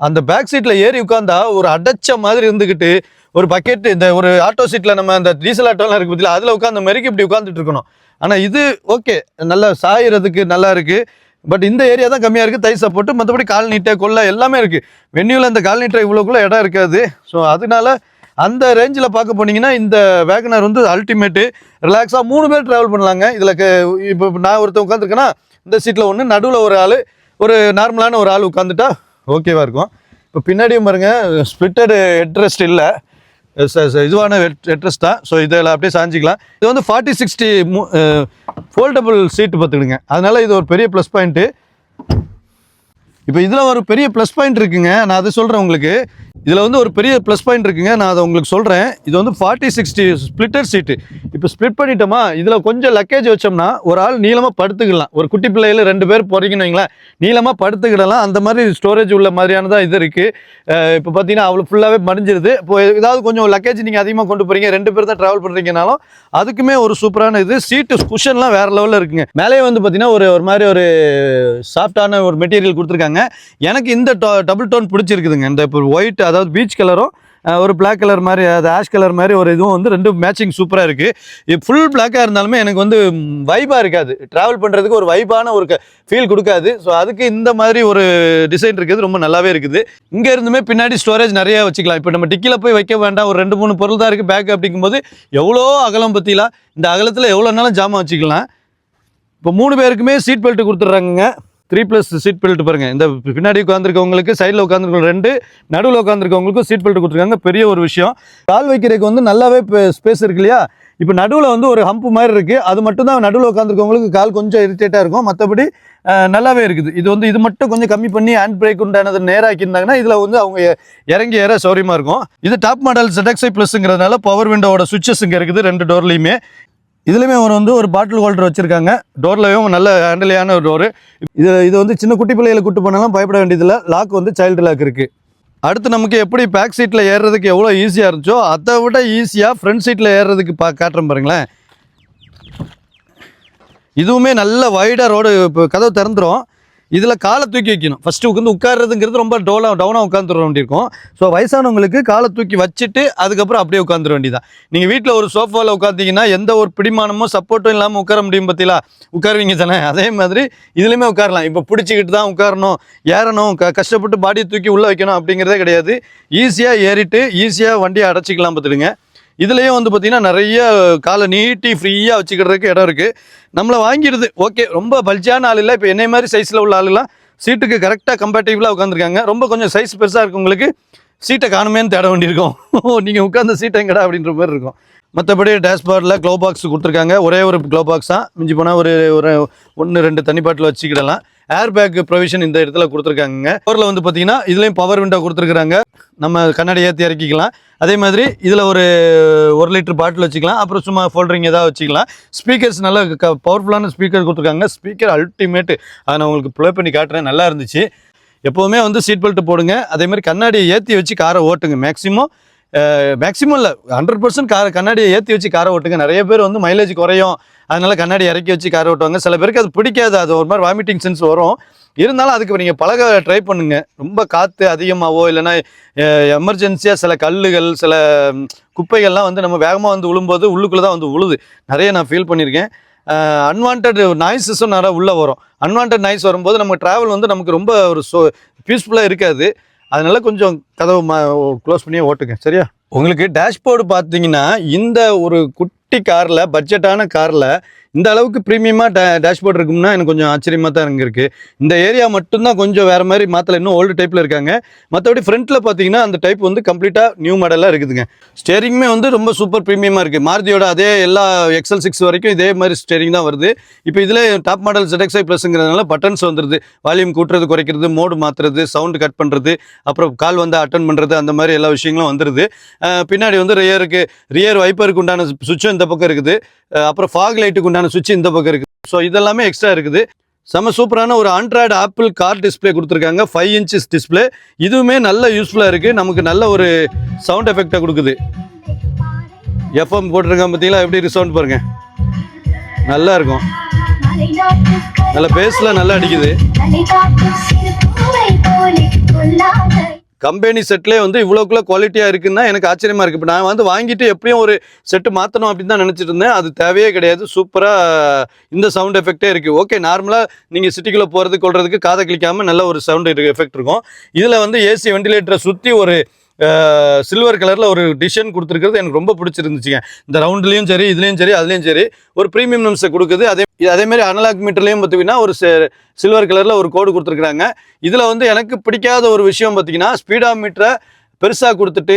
S1: அந்த பேக் சீட்டில் ஏறி உட்காந்தா ஒரு அடைச்ச மாதிரி இருந்துக்கிட்டு ஒரு பக்கெட்டு, இந்த ஒரு ஆட்டோ சீட்டில் நம்ம அந்த டீசல் ஆட்டோலாம் இருக்குது பார்த்தீங்களா, அதில் உட்காந்த மாதிரிக்கு இப்படி உட்காந்துட்டு இருக்கணும். ஆனால் இது ஓகே, நல்லா சாயிறதுக்கு நல்லா இருக்குது. பட் இந்த ஏரியா தான் கம்மியாக இருக்குது, தை சப்போர்ட்டு. மற்றபடி கால் நீட்டை கொள்ள எல்லாமே இருக்குது. வென்யூவில் இந்த கால் நீட்டை இவ்வளோக்குள்ளே இடம் இருக்காது. ஸோ அதனால அந்த ரேஞ்சில் பார்க்க போனீங்கன்னா இந்த வேகனர் வந்து அல்டிமேட்டு. ரிலாக்ஸாக 3 பேர் ட்ராவல் பண்ணலாங்க. இதில் இப்போ நான் ஒருத்தர் உட்காந்துருக்கேன்னா இந்த சீட்டில் ஒன்று, நடுவில் ஒரு ஆள், ஒரு நார்மலான ஒரு ஆள் உட்காந்துட்டா ஓகேவாக இருக்கும். இப்போ பின்னாடியும் பாருங்கள், ஸ்பிளிட்டடு ஹெட்ரெஸ்ட் இல்லை, இதுவான ஹெட்ரெஸ்ட் தான். ஸோ இதில் அப்படியே சாஞ்சிக்கலாம். இது வந்து 40-60 ஃபோல்டபுள் சீட்டு பார்த்துக்கிடுங்க. அதனால் இது ஒரு பெரிய ப்ளஸ் பாயிண்ட்டு. இப்போ இதில் ஒரு பெரிய ப்ளஸ் பாயிண்ட் இருக்குங்க, நான் அதை சொல்கிறேன் உங்களுக்கு. இதில் வந்து ஒரு பெரிய ப்ளஸ் பாயிண்ட் இருக்குங்க, நான் அதை உங்களுக்கு சொல்கிறேன். இது வந்து 40-60 ஸ்பிளிட்டர் சீட்டு. இப்போ ஸ்ப்ளிட் பண்ணிட்டோமா, இதில் கொஞ்சம் லக்கேஜ் வச்சோம்னா ஒரு ஆள் நீளமாக படுத்துக்கலாம். ஒரு குட்டி பிள்ளையில் 2 பேர் போகிறீங்கன்னு வைங்களேன், நீளமாக படுத்துக்கிடலாம். அந்த மாதிரி ஸ்டோரேஜ் உள்ள மாதிரியானதான் இது இருக்குது. இப்போ பார்த்தீங்கன்னா அவ்வளோ ஃபுல்லாகவே மடிஞ்சிருது. இப்போ ஏதாவது கொஞ்சம் லக்கேஜ் நீங்கள் அதிகமாக கொண்டு போகிறீங்க, 2 பேர் தான் ட்ராவல் பண்ணுறீங்கனாலும் அதுக்குமே ஒரு சூப்பரான இது. சீட்டு குஷன்லாம் வேறு லெவலில் இருக்குங்க. மேலே வந்து பார்த்தீங்கன்னா ஒரு மாதிரி ஒரு சாஃப்டான ஒரு மெட்டீரியல் கொடுத்துருக்காங்க. எனக்கு இந்த டபுள் டோன் பிடிச்சிருக்குதுங்க. இந்த இப்போ ஒயிட், அதாவது பீச் கலரும் ஒரு பிளாக் கலர் மாதிரி, அது ஆஷ் கலர் மாதிரி ஒரு இதுவும் வந்து 2 மேட்சிங் சூப்பராக இருக்குது. ஃபுல் பிளாக்காக இருந்தாலுமே எனக்கு வந்து வைபாக இருக்காது, ட்ராவல் பண்ணுறதுக்கு ஒரு வைபான ஒரு ஃபீல் கொடுக்காது. ஸோ அதுக்கு இந்த மாதிரி ஒரு டிசைன் இருக்குது, ரொம்ப நல்லாவே இருக்குது. இங்கே இருந்துமே பின்னாடி ஸ்டோரேஜ் நிறையா வச்சுக்கலாம். இப்போ நம்ம டிக்கியில் போய் வைக்க வேண்டாம், ஒரு 2-3 பொருள் தான் இருக்குது பேக். அப்படிங்கும்போது எவ்வளோ அகலம் பற்றிலாம், இந்த அகலத்தில் எவ்வளோ நாளும் ஜாமான் வச்சுக்கலாம். இப்போ 3 பேருக்குமே சீட் பெல்ட் கொடுத்துட்றாங்க. 3+ சீட் பெல்ட் பாருங்கள். இந்த பின்னாடி உட்காந்துருக்கவங்களுக்கு, சைடில் உட்காந்துருக்கவங்க 2, நடுவில் உட்காந்துருக்கவங்களுக்கும் சீட் பெல்ட் கொடுத்துருக்காங்க. பெரிய ஒரு விஷயம். கால் வைக்கிறதுக்கு வந்து நல்லாவே ஸ்பேஸ் இருக்கு இல்லையா. இப்போ நடுவில் வந்து ஒரு ஹம்பு மாதிரி இருக்குது, அது மட்டும் தான் நடுவில் உட்காந்துருக்கவங்களுக்கு கால் கொஞ்சம் இரிட்டேட்டாக இருக்கும். மற்றபடி நல்லாவே இருக்குது. இது மட்டும் கொஞ்சம் கம்மி பண்ணி ஹேண்ட் பிரேக் உண்டானது நேராக்கியிருந்தாங்கன்னா இதில் வந்து அவங்க இறங்கி ஏற சௌரியமாக இருக்கும். இது டாப் மாடல் ZXi ப்ளஸ்ங்கிறதுனால பவர் விண்டோவோட சுவிட்சஸ் இங்கே இருக்குது 2 டோர்லையுமே. இதுலேயுமே வந்து ஒரு பாட்டில் ஹோல்டர் வச்சுருக்காங்க. டோர்லையும் நல்ல ஹேண்டிலான ஒரு டோரு. இது வந்து சின்ன குட்டி பிள்ளைகளை கூட்டு போனாலும் பயப்பட வேண்டியதில்லை. லாக் வந்து சைல்டு லாக் இருக்குது. அடுத்து நமக்கு எப்படி பேக் சீட்டில் ஏறுறதுக்கு எவ்வளோ ஈஸியாக இருந்துச்சோ அதை விட ஈஸியாக ஃப்ரண்ட் சீட்டில் ஏறுறதுக்கு காட்டுறேன் பாருங்களேன். இதுவுமே நல்ல வைடாக ரோடு, இப்போ கதவு திறந்துடும். இதில் காலை தூக்கி வைக்கணும். ஃபஸ்ட்டு உட்கார்றதுங்கிறது ரொம்ப டவுனாக உட்காந்துட வேண்டியிருக்கும். ஸோ வயசானவங்களுக்கு காலை தூக்கி வச்சுட்டு அதுக்கப்புறம் அப்படியே உட்காந்துட வேண்டியதான். நீங்கள் வீட்டில் ஒரு சோஃபாவில் உட்காந்தீங்கன்னா எந்த ஒரு பிடிமானமோ சப்போர்ட்டும் இல்லாமல் உட்கார முடியும் பற்றிலா உட்காருவீங்க தானே, அதே மாதிரி இதுலையுமே உட்காரலாம். இப்போ பிடிச்சிக்கிட்டு தான் உட்காரணும், ஏறணும், கஷ்டப்பட்டு பாடியை தூக்கி உள்ளே வைக்கணும் அப்படிங்கிறதே கிடையாது. ஈஸியாக ஏறிட்டு ஈஸியாக வண்டியை அடைச்சிக்கலாம் பார்த்துடுங்க. இதுலேயும் வந்து பார்த்திங்கன்னா நிறைய காலை நீட்டி ஃப்ரீயாக வச்சுக்கிறதுக்கு இடம் இருக்குது. நம்மளை வாங்கிடுது ஓகே. ரொம்ப பல்ஜான ஆள் இல்லை, இப்போ என்னை மாதிரி சைஸில் உள்ள ஆளுலாம் சீட்டுக்கு கரெக்டாக கம்பேட்டிபிளாக உட்காந்துருக்காங்க. ரொம்ப கொஞ்சம் சைஸ் பெருசாக இருக்கவங்களுக்கு சீட்டை காணுமேன்னு தேட வேண்டியிருக்கும். நீங்கள் உட்காந்த சீட்டை எங்கடா அப்படின்ற மாதிரி இருக்கும். மற்றபடி டேஷ்பார்டில் க்ளோ பாக்ஸ் கொடுத்துருக்காங்க. ஒரே ஒரு க்ளோ பாக்ஸ் தான், மிஞ்சி போனால் ஒரு 1-2 தண்ணி பாட்டில் வச்சுக்கிடலாம். ஏர் பேக் ப்ரொவிஷன் இந்த இடத்துல கொடுத்துருக்காங்க. டோரில் வந்து பார்த்தீங்கன்னா இதுலேயும் பவர் விண்டோ கொடுத்துருக்குறாங்க. நம்ம கண்ணாடி ஏற்றி இறக்கிக்கலாம். அதே மாதிரி இதில் ஒரு 1 லிட்டர் பாட்டில் வச்சுக்கலாம். அப்புறம் சும்மா ஃபோல்டரிங் ஏதாவது வச்சுக்கலாம். ஸ்பீக்கர்ஸ் நல்லா பவர்ஃபுல்லான ஸ்பீக்கர் கொடுத்துருக்காங்க. ஸ்பீக்கர் அல்டிமேட்டு, அதை நான் உங்களுக்கு ப்ளே பண்ணி காட்டுறேன். நல்லா இருந்துச்சு. எப்போவுமே வந்து சீட் பெல்ட் போடுங்க. அதே மாதிரி கண்ணாடியை ஏற்றி வச்சு காரை ஓட்டுங்க. மேக்ஸிமம் இல்லை 100% கண்ணாடியை ஏற்றி வச்சு காரை ஓட்டுங்க. நிறைய பேர் வந்து மைலேஜ் குறையும் அதனால் கண்ணாடி இறக்கி வச்சு காரை ஓட்டுவாங்க. சில பேருக்கு அது பிடிக்காது, அது ஒரு மாதிரி வாமிட்டிங் சென்ஸ் வரும். இருந்தாலும் அதுக்கு நீங்கள் பழக ட்ரை பண்ணுங்க. ரொம்ப காற்று அதிகமாகவோ இல்லைன்னா எமர்ஜென்சியாக சில கல்லுகள் சில குப்பைகள்லாம் வந்து நம்ம வேகமாக வந்து விழும்போது உள்ளுக்குள்ளே தான் வந்து விழுது. நிறைய நான் ஃபீல் பண்ணியிருக்கேன். அன்வான்ட் நாய்ஸஸும் நிறைய உள்ளே வரும். அன்வான்ட் நாய்ஸ் வரும்போது நம்ம ட்ராவல் வந்து நமக்கு ரொம்ப ஒரு பீஸ்ஃபுல்லாக இருக்காது. அதனால கொஞ்சம் கதவு க்ளோஸ் பண்ணியே ஓட்டுங்க, சரியா? உங்களுக்கு டேஷ்போர்டு பார்த்தீங்கன்னா இந்த ஒரு குட்டி காரில், பட்ஜெட்டான காரில் இந்த அளவுக்கு ப்ரீமியமாக டேஷ்போர்ட் இருக்கும்னா எனக்கு கொஞ்சம் ஆச்சரியமாக தான் இருக்குது. இந்த ஏரியா மட்டும்தான் கொஞ்சம் வேறு மாதிரி மாற்றலை, இன்னும் ஓல்டு டைப்பில் இருக்காங்க. மற்றபடி ஃப்ரண்ட்டில் பார்த்தீங்கன்னா அந்த டைப் வந்து கம்ப்ளீட்டாக நியூ மாடலாக இருக்குதுங்க. ஸ்டேரிங்குமே வந்து ரொம்ப சூப்பர் ப்ரீமியமாக இருக்குது. மாருதியோட அதே எல்லா XL6 வரைக்கும் இதே மாதிரி ஸ்டேரிங் தான் வருது. இப்போ இதில் டாப் மாடல் ZXi +ங்கிறதுனால பட்டன்ஸ் வந்துடுது. வால்யூம் கூட்டுறது, குறைக்கிறது, மோடு மாற்றுறது, சவுண்டு கட் பண்ணுறது, அப்புறம் கால் வந்து அட்டன் பண்ணுறது, அந்த மாதிரி எல்லா விஷயங்களும் வந்துடுது. பின்னாடி வந்து ரியர் வைப்பருக்கு உண்டான சுவிட்சும் இந்த பக்கம் இருக்குது. அப்புறம் ஃபாக் லைட்டுக்கு உண்டான சுவிட்ச் இந்த பக்கம் இருக்குது. ஸோ இதெல்லாமே எக்ஸ்ட்ரா இருக்குது. செம சூப்பரான ஒரு ஆண்ட்ராய்டு ஆப்பிள் கார் டிஸ்பிளே கொடுத்துருக்காங்க. 5 inches டிஸ்பிளே. இதுவுமே நல்ல யூஸ்ஃபுல்லாக இருக்குது. நமக்கு நல்ல ஒரு சவுண்ட் எஃபெக்டை கொடுக்குது. FM போட்டிருக்காங்க பார்த்தீங்களா, எப்படி சவுண்ட் பாருங்க, நல்லா இருக்கும். நல்ல பேஸில் நல்லா அடிக்குது. கம்பெனி செட்லேயே வந்து இவ்வளோக்குள்ள குவாலிட்டியாக இருக்குன்னா எனக்கு ஆச்சரியமாக இருக்குது. இப்போ நான் வந்து வாங்கிட்டு எப்படியும் ஒரு செட்டு மாற்றணும் அப்படின்னு தான் நினச்சிட்டு இருந்தேன். அது தேவையே கிடையாது. சூப்பராக இந்த சவுண்ட் எஃபெக்டே இருக்குது. ஓகே, நார்மலாக நீங்கள் சிட்டிக்குள்ளே போகிறதுக்கு கொள்றதுக்கு காதை கிளிக்காமல் நல்ல ஒரு சவுண்ட் எஃபெக்ட் இருக்கும். இதில் வந்து ஏசி வெண்டிலேட்டரை சுற்றி ஒரு சில்வர் கலரில் ஒரு டிசைன் கொடுத்துருக்கிறது எனக்கு ரொம்ப பிடிச்சிருந்துச்சுங்க. இந்த ரவுண்ட்லேயும் சரி, இதுலேயும் சரி, அதுலேயும் சரி ஒரு ப்ரீமியம் நம்ஸை கொடுக்குது. அதேமாதிரி அனலாக் மீட்டர்லேயும் பார்த்தீங்கன்னா ஒரு சில்வர் கலரில் ஒரு கோடு கொடுத்துருக்குறாங்க. இதில் வந்து எனக்கு பிடிக்காத ஒரு விஷயம் பார்த்தீங்கன்னா ஸ்பீடா மீட்டரை பெருசாக கொடுத்துட்டு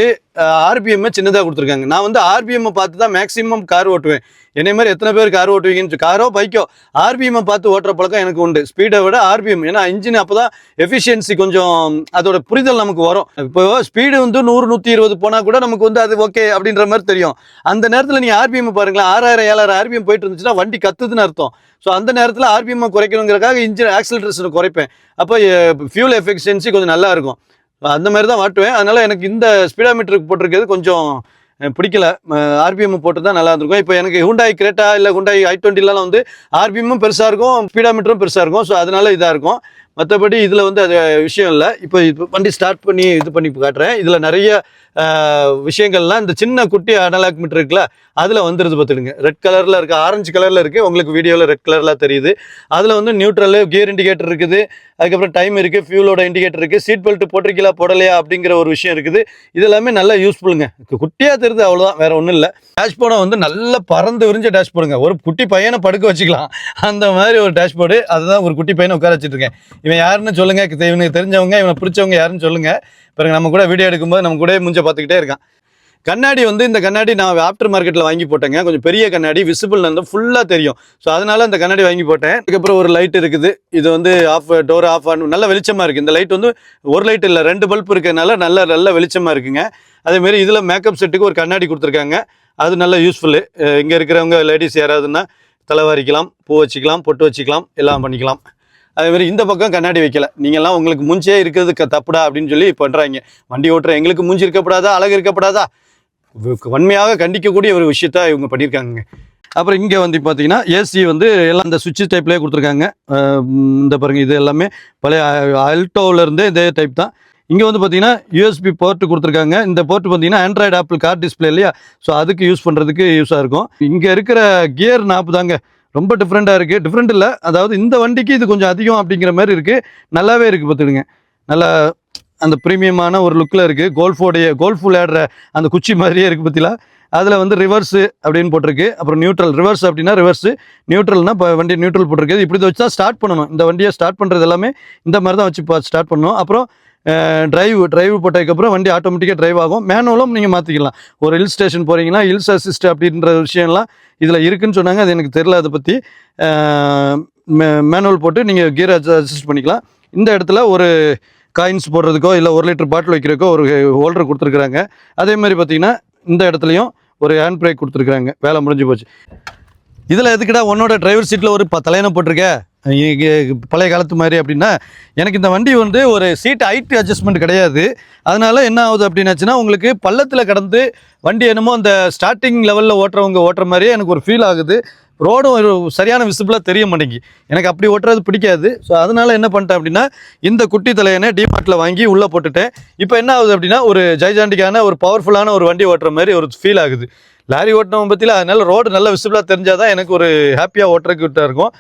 S1: ஆர்பிஎம்மை சின்னதாக கொடுத்துருக்காங்க. நான் வந்து ஆர்பிஎம்மை பார்த்து தான் மேக்ஸிமம் கார் ஓட்டுவேன். என்னை மாதிரி எத்தனை பேர் கார் ஓட்டுவீங்கன்னு, காரோ பைக்கோ ஆர்பிஎம்மை பார்த்து ஓட்டுற பழக்கம் எனக்கு உண்டு. ஸ்பீடை விட ஆர்பிஎம், ஏன்னா இன்ஜின் அப்போ தான் எஃபிஷியன்சி கொஞ்சம் அதோட புரிதல் நமக்கு வரும். இப்போ ஸ்பீடு வந்து 100-120 போனால் கூட நமக்கு வந்து அது ஓகே அப்படின்ற மாதிரி தெரியும். அந்த நேரத்தில் நீங்கள் ஆர்பிஎம் பாருங்களேன், 6000-7000 ஆர்பிஎம் போயிட்டு இருந்துச்சுன்னா வண்டி கத்துதுன்னு அர்த்தம். ஸோ அந்த நேரத்தில் ஆர்பிஎம்மை குறைக்கணுங்கிறக்காக இன்ஜின் ஆக்சிலரேஷன் குறைப்பேன். அப்போ ஃபியூல் எஃபிஷியன்சி கொஞ்சம் நல்லா இருக்கும். அந்த மாதிரி தான் மாட்டுவேன். அதனால் எனக்கு இந்த ஸ்பீடாமீட்டருக்கு போட்டிருக்கிறது கொஞ்சம் பிடிக்கல. ஆர்பிஎம் போட்டு தான் நல்லா இருந்திருக்கும். இப்போ எனக்கு ஹுண்டாய் கிரேட்டா இல்லை ஹுண்டாய் i20லாம் வந்து ஆர்பிஎம்மும் பெருசாக இருக்கும், ஸ்பீடாமீட்டரும் பெருசாக இருக்கும். ஸோ அதனால இதாக இருக்கும். மற்றபடி இதில் வந்து அது விஷயம் இல்லை. இப்போ வண்டி ஸ்டார்ட் பண்ணி இது பண்ணி காட்டுறேன். இதில் நிறைய விஷயங்கள்லாம் இந்த சின்ன குட்டி அனலாக் மீட்டர் இருக்குல்ல, அதில் வந்துடுது பார்த்துடுங்க. ரெட் கலரில் இருக்குது, ஆரஞ்சு கலரில் இருக்குது. உங்களுக்கு வீடியோவில் ரெட் கலரில் தெரியுது. அதில் வந்து நியூட்ரல், கியர் இண்டிகேட்டர் இருக்குது. அதுக்கப்புறம் டைம் இருக்குது, ஃபியூலோட இண்டிகேட்டர் இருக்குது. சீட் பெல்ட் போட்டிருக்கீங்களா போடலையா அப்படிங்கிற ஒரு விஷயம் இருக்குது. இது எல்லாமே நல்லா யூஸ்ஃபுல்லுங்க. குட்டியாக தெரியுது, அவ்வளோதான், வேறு ஒன்றும் இல்லை. டேஷ்போர்டை வந்து நல்லா பறந்து விரிஞ்ச டேஷ்போர்டுங்க. ஒரு குட்டி பையனை படுக்க வச்சுக்கலாம் அந்த மாதிரி ஒரு டேஷ்போர்டு. அதுதான் ஒரு குட்டி பையனை உட்கார வச்சுட்டு இருக்கேன். இவன் யாருன்னு சொல்லுங்கள், இவனுக்கு தெரிஞ்சவங்க, இவனை பிடிச்சவங்க யாருன்னு சொல்லுங்கள். பிறகு நம்ம கூட வீடியோ எடுக்கும்போது நம்ம கூட மூஞ்ச பார்த்துக்கிட்டே இருக்கான். கண்ணாடி வந்து இந்த கண்ணாடி நான் ஆஃப்டர் மார்க்கெட்டில் வாங்கி போட்டேங்க. கொஞ்சம் பெரிய கண்ணாடி, விசிபிள் வந்து ஃபுல்லாக தெரியும். ஸோ அதனால அந்த கண்ணாடி வாங்கி போட்டேன். அதுக்கப்புறம் ஒரு லைட் இருக்குது. இது வந்து டோர் ஆஃப் ஆன் நல்ல வெளிச்சமாக இருக்குது. இந்த லைட் வந்து ஒரு லைட் இல்லை, 2 பல்ப் இருக்கிறதுனால நல்ல வெளிச்சமாக இருக்குங்க. அதேமாரி இதில் மேக்கப் செட்டுக்கு ஒரு கண்ணாடி கொடுத்துருக்காங்க. அது நல்ல யூஸ்ஃபுல்லு. இங்கே இருக்கிறவங்க லேடிஸ் யாராவதுன்னா தலைவாரிக்கலாம், பூ வச்சுக்கலாம், பொட்டு வச்சுக்கலாம், எல்லாம் பண்ணிக்கலாம். அதேமாதிரி இந்த பக்கம் கண்ணாடி வைக்கல. நீங்கள்லாம் உங்களுக்கு மூஞ்சே இருக்கிறது தப்புடா அப்படின்னு சொல்லி பண்ணுறாங்க. வண்டி ஓட்டுற எங்களுக்கு மூஞ்சி இருக்கப்படாதா, அழகு இருக்கப்படாதா, வன்மையாக கண்டிக்கக்கூடிய ஒரு விஷயத்த இவங்க பண்ணியிருக்காங்க. அப்புறம் இங்கே வந்து பார்த்தீங்கன்னா ஏசி வந்து எல்லாம் இந்த சுவிட்ச் டைப்லேயே கொடுத்துருக்காங்க. இந்த பாருங்க, இது எல்லாமே பழைய அல்டோவிலேருந்தே இதே டைப் தான். இங்கே வந்து பார்த்தீங்கன்னா யூஎஸ்பி போர்ட்டு கொடுத்துருக்காங்க. இந்த போர்ட் பார்த்தீங்கன்னா ஆண்ட்ராய்டு ஆப்பிள் கார் டிஸ்பிளே இல்லையா, ஸோ அதுக்கு யூஸ் பண்ணுறதுக்கு யூஸாக இருக்கும். இங்கே இருக்கிற கியர் நாப்பு தாங்க ரொம்ப டிஃப்ரெண்ட்டாக இருக்குது. டிஃப்ரெண்ட் இல்லை, அதாவது இந்த வண்டிக்கு இது கொஞ்சம் அதிகம் அப்படிங்கிற மாதிரி இருக்குது. நல்லாவே இருக்குது பார்த்துடுங்க. நல்லா அந்த ப்ரீமியமான ஒரு லுக்கில் இருக்குது. கோல்ஃப் விளையாடுற அந்த குச்சி மாதிரியே இருக்குது பற்றிலா. அதில் வந்து ரிவர்ஸு அப்படின்னு போட்டிருக்கு. அப்புறம் நியூட்ரல். ரிவர்ஸ் அப்படின்னா ரிவர்ஸு, நியூட்ரல்னா இப்போ வண்டி நியூட்ரல் போட்டிருக்கு. இப்படி வச்சு தான் ஸ்டார்ட் பண்ணணும். இந்த வண்டியை ஸ்டார்ட் பண்ணுறது எல்லாமே இந்த மாதிரி தான் வச்சு ஸ்டார்ட் பண்ணணும். அப்புறம் டிரைவ் போட்டதுக்கப்புறம் வண்டி ஆட்டோமேட்டிக்காக டிரைவ் ஆகும். மேனுவலும் நீங்கள் மாற்றிக்கலாம். ஒரு ஹில் ஸ்டேஷன் போகிறீங்கன்னா ஹில்ஸ் அசிஸ்ட் அப்படின்ற விஷயம்லாம் இதில் இருக்குதுன்னு சொன்னாங்க. அது எனக்கு தெரியல. அதை பற்றி மேனுவல் போட்டு நீங்கள் கியர் அட்ஜஸ்ட் பண்ணிக்கலாம். இந்த இடத்துல ஒரு காயின்ஸ் போடுறதுக்கோ இல்லை 1 லிட்டர் பாட்டில் வைக்கிறதுக்கோ ஒரு ஹோல்டர் கொடுத்துருக்குறாங்க. அதே மாதிரி பார்த்தீங்கன்னா இந்த இடத்துலையும் ஒரு ஹேண்ட் பிரேக் கொடுத்துருக்குறாங்க. வேலை முடிஞ்சு போச்சு. இதில் எதுக்குடா உன்னோட டிரைவர் சீட்டில் ஒரு தலையணம் போட்டிருக்க பழைய காலத்து மாதிரி அப்படின்னா, எனக்கு இந்த வண்டி வந்து ஒரு சீட் ஹைட் அட்ஜஸ்ட்மெண்ட் கிடையாது. அதனால என்ன ஆகுது அப்படின்னாச்சுன்னா, உங்களுக்கு பள்ளத்தில் கடந்து வண்டி என்னமோ அந்த ஸ்டார்டிங் லெவலில் ஓட்டுற மாதிரியே எனக்கு ஒரு ஃபீல் ஆகுது. ரோடும் ஒரு சரியான விசிபிளாக தெரிய மாட்டேங்கி. எனக்கு அப்படி ஓட்டுறது பிடிக்காது. ஸோ அதனால் என்ன பண்ணிட்டேன் அப்படின்னா, இந்த குட்டி தலையனை டிமார்ட்டில் வாங்கி உள்ளே போட்டுட்டேன். இப்போ என்ன ஆகுது அப்படின்னா, ஒரு ஜைஜாண்டிக்கான ஒரு பவர்ஃபுல்லான ஒரு வண்டி ஓட்டுற மாதிரி ஒரு ஃபீல் ஆகுது. லாரி ஓட்டினவன் பற்றியில் அதனால ரோடு நல்ல விசிபிளாக தெரிஞ்சால் தான் எனக்கு ஒரு ஹாப்பியாக ஓட்டுறதுக்கிட்ட இருக்கும்.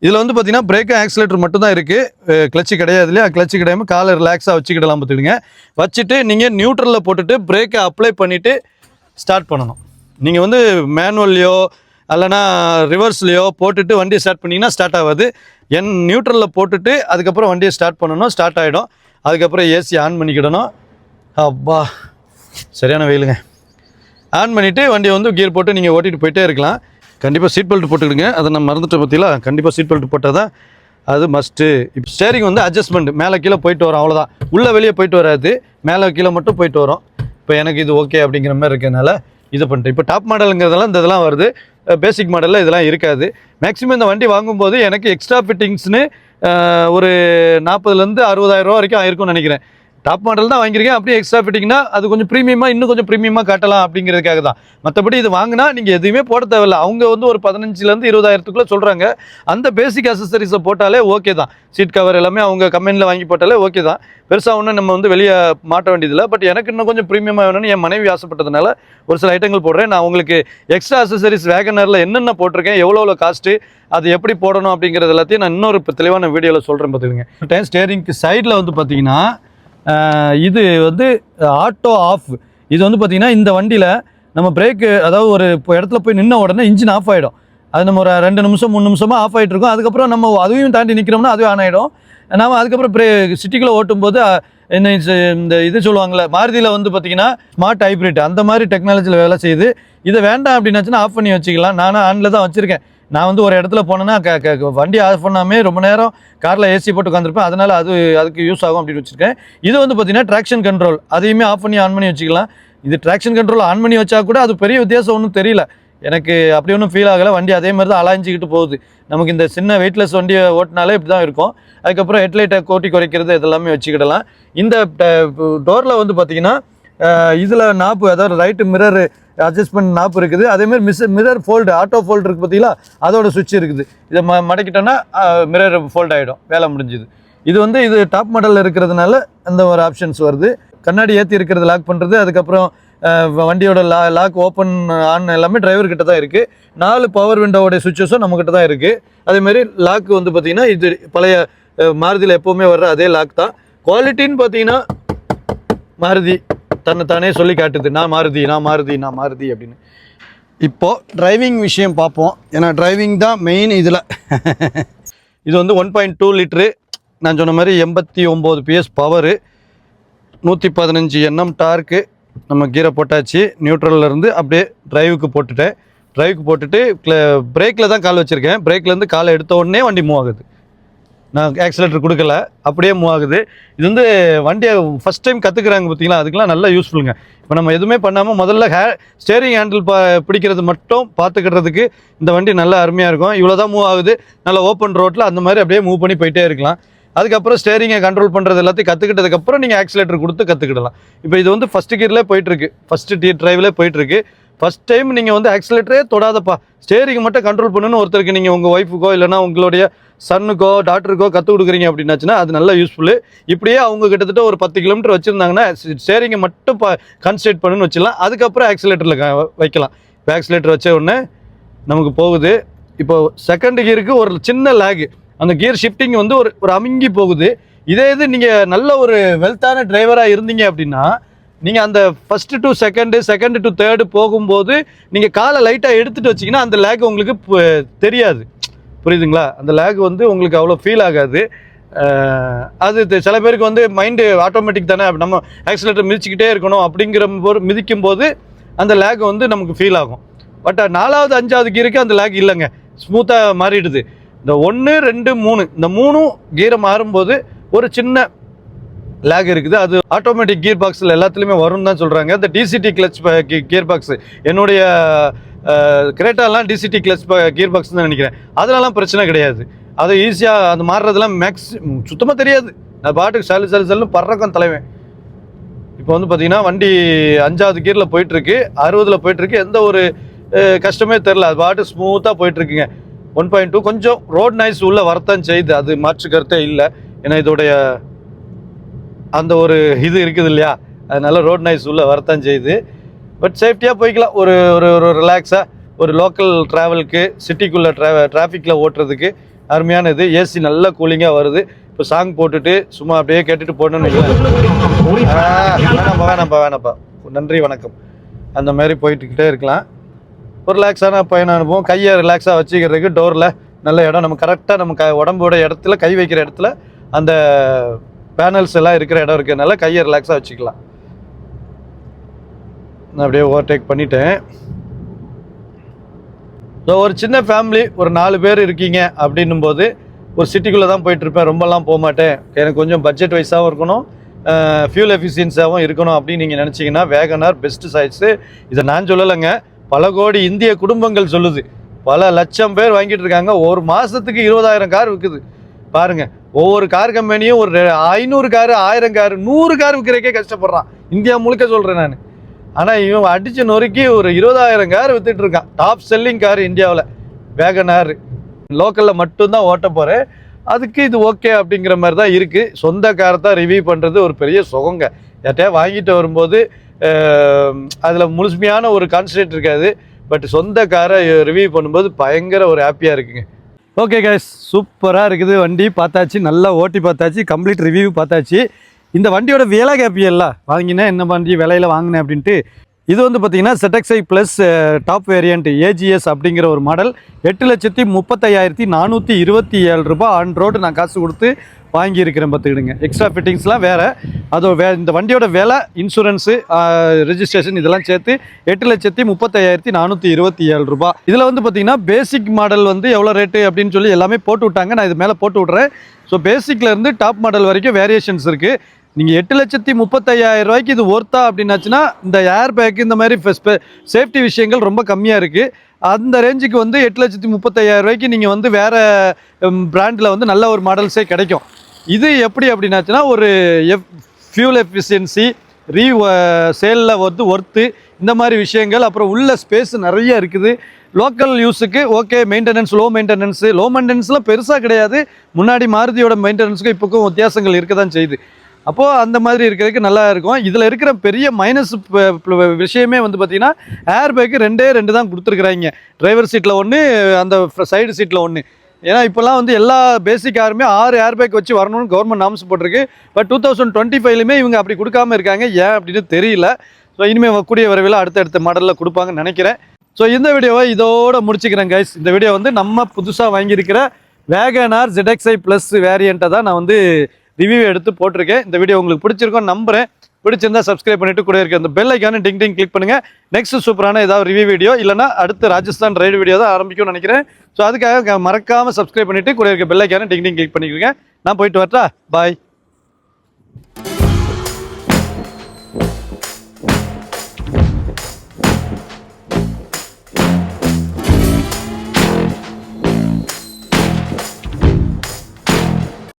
S1: இதில் வந்து பார்த்தீங்கன்னா பிரேக்கு ஆக்சிலேட்டர் மட்டும் தான் இருக்குது. கிளச்சு கிடையாது இல்லையா, கிளச்சு கிடையாமல் காலை ரிலாக்ஸாக வச்சுக்கிடலாம் பார்த்துடுங்க. வச்சுட்டு நீங்கள் நியூட்ரலில் போட்டுட்டு பிரேக்கை அப்ளை பண்ணிவிட்டு ஸ்டார்ட் பண்ணணும். நீங்கள் வந்து மேனுவல்லையோ இல்லைனா ரிவர்ஸ்லையோ போட்டுட்டு வண்டியை ஸ்டார்ட் பண்ணிங்கன்னா ஸ்டார்ட் ஆகாது. நியூட்ரலில் போட்டுட்டு அதுக்கப்புறம் வண்டியை ஸ்டார்ட் பண்ணணும். ஸ்டார்ட் ஆகிடும். அதுக்கப்புறம் ஏசி ஆன் பண்ணிக்கிடணும். அப்பா சரியான வெயிலுங்க. ஆன் பண்ணிவிட்டு வண்டியை வந்து கியர் போட்டு நீங்கள் ஓட்டிகிட்டு போயிட்டே இருக்கலாம். கண்டிப்பாக சீட் பெல்ட் போட்டுக்கிடுங்க. அதை நான் மறந்துட்டு பற்றில கண்டிப்பாக சீட் பெல்ட் போட்டால் தான் அது மஸ்ட்டு. இப்போ ஸ்டேரிங் வந்து அட்ஜஸ்ட்மெண்ட் மேலே கீழே போயிட்டு வரும், அவ்வளோதான். உள்ளே வெளியே போயிட்டு வராது, மேலே கீழே மட்டும் போயிட்டு வரும். இப்போ எனக்கு இது ஓகே அப்படிங்கிற மாதிரி இருக்கிறதுனால இதை பண்ணிட்டேன். இப்போ டாப் மாடலுங்கிறதெல்லாம் இந்த இதெல்லாம் வருது. பேசிக் மாடலில் இதெல்லாம் இருக்காது. மேக்ஸிமம் இந்த வண்டி வாங்கும்போது எனக்கு எக்ஸ்ட்ரா ஃபிட்டிங்ஸ்னு ஒரு 40,000 to 60,000 வரைக்கும் ஆயிருக்கும்னு நினைக்கிறேன். டாப் மாடல் தான் வாங்கியிருக்கேன். அப்படியே எக்ஸ்ட்ரா ஃபிட்டிங்னா அது கொஞ்சம் ப்ரீமியமாக, இன்னும் கொஞ்சம் ப்ரீமியமாக காட்டலாம் அப்படிங்கிறதுக்காக தான். மற்றபடி இது வாங்கினா நீங்கள் எதுவுமே போட தேவையில்லை. அவங்க வந்து ஒரு 15,000 to 20,000 சொல்கிறாங்க. அந்த பேசிக் அசசரிஸை போட்டாலே ஓகே தான். சீட் கவர் எல்லாமே அவங்க கம்பெனியில் வாங்கி போட்டாலே ஓகே தான். பெருசாக ஒன்றும் நம்ம வந்து வெளியே மாட்ட வேண்டியதில்லை. பட் எனக்கு இன்னும் கொஞ்சம் ப்ரீமியமாக வேணும்னு என் மனைவி ஆசைப்பட்டதுனால ஒரு சில ஐட்டங்கள் போடுறேன். நான் உங்களுக்கு எக்ஸ்ட்ரா அசசரிஸ் வேகனரில் என்னென்ன போட்டிருக்கேன், எவ்வளோ காஸ்ட்டு, அது எப்படி போடணும் அப்படிங்கிறது எல்லாத்தையும் நான் இன்னொரு தெளிவான வீடியோவில் சொல்கிறேன் பார்த்துக்கோங்க. ஸ்டேரிங்க்கு சைடில் வந்து பார்த்தீங்கன்னா இது வந்து ஆட்டோ ஆஃப். இது வந்து பார்த்திங்கன்னா இந்த வண்டியில் நம்ம பிரேக்கு, அதாவது ஒரு இடத்துல போய் நின்ன உடனே இன்ஜின் ஆஃப் ஆகிடும். அது நம்ம ஒரு 2 நிமிஷம் 3 நிமிஷமாக ஆஃப் ஆகிட்டு இருக்கும். அதுக்கப்புறம் நம்ம அதையும் தாண்டி நிற்கிறோம்னா அதுவே ஆன் ஆகிடும். நம்ம அதுக்கப்புறம் சிட்டிக்குள்ளே ஓட்டும்போது இந்த இது சொல்லுவாங்கள்ல, மாருதியில் வந்து பார்த்திங்கன்னா ஸ்மார்ட் ஹைப்ரிட் அந்த மாதிரி டெக்னாலஜியில் வேலை செய்யுது. இதை வேண்டாம் அப்படின்னாச்சுன்னா ஆஃப் பண்ணி வச்சுக்கலாம். நானும் ஆனில் தான் வச்சுருக்கேன். நான் வந்து ஒரு இடத்துல போனேன்னா வண்டி ஆஃப் பண்ணாமே ரொம்ப நேரம் காரில் ஏசி போட்டு உட்காந்துருப்பேன். அதனால் அதுக்கு யூஸ் ஆகும் அப்படின்னு வச்சுருக்கேன். இது வந்து பார்த்திங்கன்னா ட்ராக்ஷன் கண்ட்ரோல், அதையுமே ஆஃப் பண்ணி ஆன் பண்ணி வச்சுக்கலாம். இது ட்ராக்ஷன் கண்ட்ரோல் ஆன் பண்ணி வச்சா கூட அது பெரிய வித்தியாசம் ஒன்றும் தெரியல எனக்கு. அப்படி ஒன்றும் ஃபீல் ஆகலை. வண்டி அதே மாதிரி தான் அலாய்ஞ்சிக்கிட்டு போகுது. நமக்கு இந்த சின்ன வெயிட்லெஸ் வண்டியை ஓட்டினாலே இப்படி தான் இருக்கும். அதுக்கப்புறம் ஹெட்லைட்டை குறைக்கிறது இதெல்லாமே வச்சுக்கிடலாம். இந்த டோரில் வந்து பார்த்திங்கன்னா இதில் நாப்பு, அதாவது ரைட்டு மிரர் அட்ஜஸ்ட்மெண்ட் நாப்பு இருக்குது. அதேமாதிரி மிரர் ஃபோல்டு, ஆட்டோ ஃபோல்டு இருக்குது பார்த்தீங்களா, அதோட சுவிட்ச் இருக்குது. இதை மடக்கிட்டோன்னா மிரர் ஃபோல்ட் ஆகிடும். வேலை முடிஞ்சுது. இது டாப் மாடலில் இருக்கிறதுனால அந்த ஒரு ஆப்ஷன்ஸ் வருது. கண்ணாடி ஏற்றி இருக்கிறது லாக் பண்ணுறது, அதுக்கப்புறம் வண்டியோட லாக் ஓப்பன் ஆன் எல்லாமே டிரைவர்கிட்ட தான் இருக்குது. 4 பவர் விண்டோவோடைய சுவிட்சஸும் நம்மக்கிட்ட தான் இருக்குது. அதேமாதிரி லாக் வந்து பார்த்திங்கன்னா இது பழைய மாருதியில் எப்போவுமே வர்ற அதே லாக் தான். குவாலிட்டின்னு பார்த்தீங்கன்னா மாருதி தானே சொல்லி காட்டுது, நான் மாருதி அப்படின்னு. இப்போது டிரைவிங் விஷயம் பார்ப்போம். ஏன்னா டிரைவிங் தான் மெயின் இதில். இது வந்து 1.2 லிட்ரு, நான் சொன்ன மாதிரி 89 PS பவரு, 115 Nm டார்க்கு. நம்ம கீரை போட்டாச்சு. நியூட்ரல்லேருந்து அப்படியே டிரைவுக்கு போட்டுட்டு பிரேக்கில் தான் கால் வச்சுருக்கேன். பிரேக்லேருந்து காலை எடுத்த உடனே வண்டி மூவ் ஆகுது. நான் ஆக்சிலேட்டர் கொடுக்கல, அப்படியே மூவ் ஆகுது. இது வந்து வண்டியை ஃபஸ்ட் டைம் கற்றுக்குறாங்க பார்த்தீங்களா, அதுக்கெலாம் நல்லா யூஸ்ஃபுல்லுங்க. இப்போ நம்ம எதுவுமே பண்ணாமல் முதல்ல ஸ்டேரிங் ஹேண்டில் பிடிக்கிறது மட்டும் பார்த்துக்கிறதுக்கு இந்த வண்டி நல்லா அருமையாக இருக்கும். இவ்வளோ தான் மூவ் ஆகுது. நல்லா ஓப்பன் ரோட்டில் அந்த மாதிரி அப்படியே மூவ் பண்ணி போயிட்டே இருக்கலாம். அதுக்கப்புறம் ஸ்டேரிங்கை கண்ட்ரோல் பண்ணுறது எல்லாத்தையும் கற்றுக்கிட்டதுக்கப்புறம் நீங்கள் ஆக்சிலேட்டர் கொடுத்து கற்றுக்கிடலாம். இப்போ இது வந்து ஃபஸ்ட்டு கியர்லேயே போயிட்டுருக்கு, ஃபஸ்ட்டு டிரைவ்லேயே போயிட்டுருக்கு. ஃபஸ்ட் டைம் நீங்கள் வந்து ஆக்சிலேட்டரே தொடாதப்பா, ஸ்டேரிங் மட்டும் கண்ட்ரோல் பண்ணுன்னு ஒருத்தருக்கு நீங்கள் உங்கள் ஒய்ஃபுக்கோ இல்லைனா உங்களுடைய சன்னுக்கோ டாக்டருக்கோ கற்றுக் கொடுக்குறீங்க அப்படின்னாச்சுன்னா அது நல்லா யூஸ்ஃபுல்லு. இப்படியே அவங்க கிட்டத்தட்ட ஒரு 10 கிலோமீட்டர் வச்சுருந்தாங்கன்னா ஸ்டேரிங்கை மட்டும் கான்சன்ட்ரேட் பண்ணுன்னு வச்சிடலாம். அதுக்கப்புறம் ஆக்சிலேட்டரில் வைக்கலாம். இப்போ ஆக்சிலேட்டர் வச்ச உடனே நமக்கு போகுது. இப்போ செகண்ட் கியருக்கு ஒரு சின்ன லேகு, அந்த கியர் ஷிஃப்டிங் வந்து ஒரு அமுங்கி போகுது. இதே இது நீங்கள் நல்ல ஒரு வெல்த்தான டிரைவராக இருந்தீங்க அப்படின்னா நீங்கள் அந்த first to second to third போகும்போது நீங்கள் காலை லைட்டாக எடுத்துகிட்டு வச்சிங்கன்னா அந்த லேக் உங்களுக்கு தெரியாது. புரியுதுங்களா? அந்த லேக் வந்து உங்களுக்கு அவ்வளோ ஃபீல் ஆகாது. அது சில பேருக்கு வந்து மைண்டு ஆட்டோமேட்டிக் தானே, நம்ம ஆக்சிலேட்டர் மிதிச்சுக்கிட்டே இருக்கணும் அப்படிங்கிற மிதிக்கும் போது அந்த லேக் வந்து நமக்கு ஃபீல் ஆகும். பட் 4வது 5வது கியருக்கு அந்த லேக் இல்லைங்க, ஸ்மூத்தாக மாறிடுது. இந்த 1 2 3 இந்த 3 கியரை மாறும்போது ஒரு சின்ன லேக் இருக்குது. அது ஆட்டோமேட்டிக் கியர் பாக்ஸில் எல்லாத்துலேயுமே வரும்னு தான் சொல்கிறாங்க. இந்த டிசிடி கிளச் கியர் பாக்ஸு, என்னுடைய கிரேட்டாலாம் டிசிடி கிளச் கியர் பாக்ஸ் தான் நினைக்கிறேன். அதனாலாம் பிரச்சனை கிடையாது. அது ஈஸியாக அது மாறுறதுலாம் சுத்தமாக தெரியாது. அது பாட்டுக்கு சல்லுன்னு பறக்கும் தலைவன். இப்போ வந்து பார்த்தீங்கன்னா வண்டி 5வது கியரில் போயிட்டுருக்கு, 60ல் போயிட்டுருக்கு. எந்த ஒரு கஷ்டமே தெரில, அது பாட்டு ஸ்மூத்தாக போயிட்டுருக்குங்க. 1.2 கொஞ்சம் ரோட் நாய்ஸ் உள்ள வரத்தான் செய்யுது, அது மாற்று கருத்தே இல்லை. ஏன்னா இதோடைய அந்த ஒரு இது இருக்குது இல்லையா, அதனால ரோட் நாய்ஸ் உள்ள வரத்தான் செய்யுது. பட் சேஃப்டியாக போய்க்கலாம். ஒரு ஒரு ரிலாக்ஸாக ஒரு லோக்கல் ட்ராவலுக்கு, சிட்டிக்குள்ளே டிராஃபிக்கில் ஓட்டுறதுக்கு அருமையான இது. ஏசி நல்லா கூலிங்காக வருது. இப்போ சாங் போட்டுட்டு சும்மா அப்படியே கேட்டுட்டு போடணும்னு வேணாப்பா, நன்றி வணக்கம், அந்த மாதிரி போயிட்டுக்கிட்டே இருக்கலாம். ஒரு ரிலாக்ஸான பயண அனுபவம். கையை ரிலாக்ஸாக வச்சுக்கிறதுக்கு டோரில் நல்ல இடம், நம்ம கரெக்டாக நம்ம உடம்போட இடத்துல கை வைக்கிற இடத்துல அந்த பேனல்ஸ் எல்லாம் இருக்கிற இடம் இருக்கிறதுனால கையை ரிலாக்ஸாக வச்சுக்கலாம். நான் அப்படியே ஓவர்டேக் பண்ணிட்டேன். ஸோ ஒரு சின்ன ஃபேமிலி, ஒரு 4 பேர் இருக்கீங்க அப்படின்னும் போது ஒரு சிட்டிக்குள்ளே தான் போயிட்டுருப்பேன், ரொம்பலாம் போக மாட்டேன், எனக்கு கொஞ்சம் பட்ஜெட் வைஸாகவும் இருக்கணும், ஃபியூல் எஃபிஷியன்ஸாகவும் இருக்கணும் அப்படின்னு நீங்கள் நினச்சிங்கன்னா வேகனார் பெஸ்ட்டு சாய்ஸு. இதை நான் சொல்லலைங்க, பல கோடி இந்திய குடும்பங்கள் சொல்லுது. பல லட்சம் பேர் வாங்கிட்டு இருக்காங்க. ஒரு மாதத்துக்கு 20,000 கார் விற்குது பாருங்கள். ஒவ்வொரு கார் கம்பெனியும் ஒரு 500 காரு, 1000 காரு, 100 கார் விற்கிறக்கே கஷ்டப்படுறான். இந்தியா முழுக்க சொல்கிறேன் நான். ஆனால் இவன் அடித்து நொறுக்கி ஒரு 20,000 கார் விற்றுட்டு இருக்கான். டாப் செல்லிங் கார் இந்தியாவில் வேகனார். லோக்கலில் மட்டும்தான் ஓட்ட போகிறேன், அதுக்கு இது ஓகே அப்படிங்கிற மாதிரி தான் இருக்குது. சொந்த காரை தான் ரிவ்யூ பண்ணுறது ஒரு பெரிய சுகங்க. யார்ட்டையா வாங்கிட்டு வரும்போது அதில் முழுமையான ஒரு கான்சன்ட்ரேட் இருக்காது. பட் சொந்த காரை ரிவ்யூ பண்ணும்போது பயங்கர ஒரு ஹாப்பியாக இருக்குங்க. ஓகே கைஸ், சூப்பராக இருக்குது வண்டி. பார்த்தாச்சு, நல்லா ஓட்டி பார்த்தாச்சு, கம்ப்ளீட் ரிவ்யூ பார்த்தாச்சு. இந்த வண்டியோட விலை கேட்பியல்ல, வாங்கினேன் என்ன வண்டி விலையில் வாங்கினேன் அப்படின்ட்டு. இது வந்து பார்த்தீங்கன்னா ZXi plus top variant AGS அப்படிங்கிற ஒரு மாடல். 8,35,427 ரூபாய் ஆன் ரோடு நான் காசு கொடுத்து வாங்கியிருக்கிறேன். பார்த்துக்கிடுங்க, எக்ஸ்ட்ரா ஃபிட்டிங்ஸ்லாம் வேறு. அதோட இந்த வண்டியோட விலை, இன்சூரன்ஸு, ரெஜிஸ்ட்ரேஷன் இதெல்லாம் சேர்த்து 8,35,427 ரூபாய். இதில் வந்து பார்த்தீங்கன்னா பேசிக் மாடல் வந்து எவ்வளோ ரேட்டு அப்படின்னு சொல்லி எல்லாமே போட்டு விட்டாங்க. நான் இது மேலே போட்டு விட்றேன். ஸோ பேசிக்லேருந்து டாப் மாடல் வரைக்கும் வேரியேஷன்ஸ் இருக்குது. நீங்கள் 8,35,000 ரூபாய்க்கு இது ஒர்த்தா அப்படின்னாச்சுன்னா இந்த ஏர் பேக் இந்த மாதிரி சேஃப்டி விஷயங்கள் ரொம்ப கம்மியாக இருக்குது. அந்த ரேஞ்சுக்கு வந்து 8,35,000 ரூபாய்க்கு நீங்கள் வந்து வேறு பிராண்டில் வந்து நல்ல ஒரு மாடல்ஸே கிடைக்கும். இது எப்படி அப்படின்னாச்சுன்னா ஒரு ஃபியூல் எஃபிஷியன்சி, சேலில் வந்து ஒர்த்து, இந்த மாதிரி விஷயங்கள். அப்புறம் உள்ள ஸ்பேஸ் நிறைய இருக்குது. லோக்கல் யூஸுக்கு ஓகே. மெயின்டெனன்ஸ் லோ மெயின்டெனன்ஸ்லாம் பெருசாக கிடையாது. முன்னாடி மாருதியோட மெயின்டெனன்ஸுக்கும் இப்போக்கும் வித்தியாசங்கள் இருக்க தான் செய்யுது. அப்போது அந்த மாதிரி இருக்கிறதுக்கு நல்லா இருக்கும். இதில் இருக்கிற பெரிய மைனஸ் விஷயமே வந்து பார்த்திங்கன்னா ஏர் பேக்கு 2 தான் கொடுத்துருக்குறாங்க. டிரைவர் சீட்டில் 1, அந்த சைடு சீட்டில் 1. ஏன்னா இப்போல்லாம் வந்து எல்லா பேசிக் காருமே 6 ஏர் பேக் வச்சு வரணும்னு கவர்மெண்ட் நாம்ஸ் போட்டிருக்கு. பட் 2025லுமே இவங்க அப்படி கொடுக்காம இருக்காங்க. ஏன் அப்படின்னு தெரியல. ஸோ இனிமேல் கூடிய விரைவில் அடுத்த மாடலில் கொடுப்பாங்கன்னு நினைக்கிறேன். ஸோ இந்த வீடியோவை இதோட முடிச்சுக்கிறேன் கைஸ். இந்த வீடியோ வந்து நம்ம புதுசாக வாங்கியிருக்கிற வேகனார் ZXi ப்ளஸ் வேரியண்ட்டை தான் நான் வந்து ரிவ்யூ எடுத்து போட்டிருக்கேன். இந்த வீடியோ உங்களுக்கு பிடிச்சிருக்கோன்னு நம்புறேன். பிடிச்சிருந்தா சப்ஸ்கிரைப் பண்ணிட்டு கூட இருக்க அந்த பெல் ஐக்கான டிங் கிளிக் பண்ணுங்க. நெக்ஸ்ட் சூப்பரான ஏதாவது ரிவ்யூ வீடியோ இல்லைனா அடுத்து ராஜஸ்தான் ரைடு வீடியோ தான் ஆரம்பிக்கும்னு நினைக்கிறேன். ஸோ அதுக்காக மறக்காம சப்ஸ்கிரைப் பண்ணிட்டு கூட இருக்க பெல் ஐக்கான டிங் கிளிக் பண்ணிக்கிறேன். நான் போயிட்டு வரட்டா, பாய்.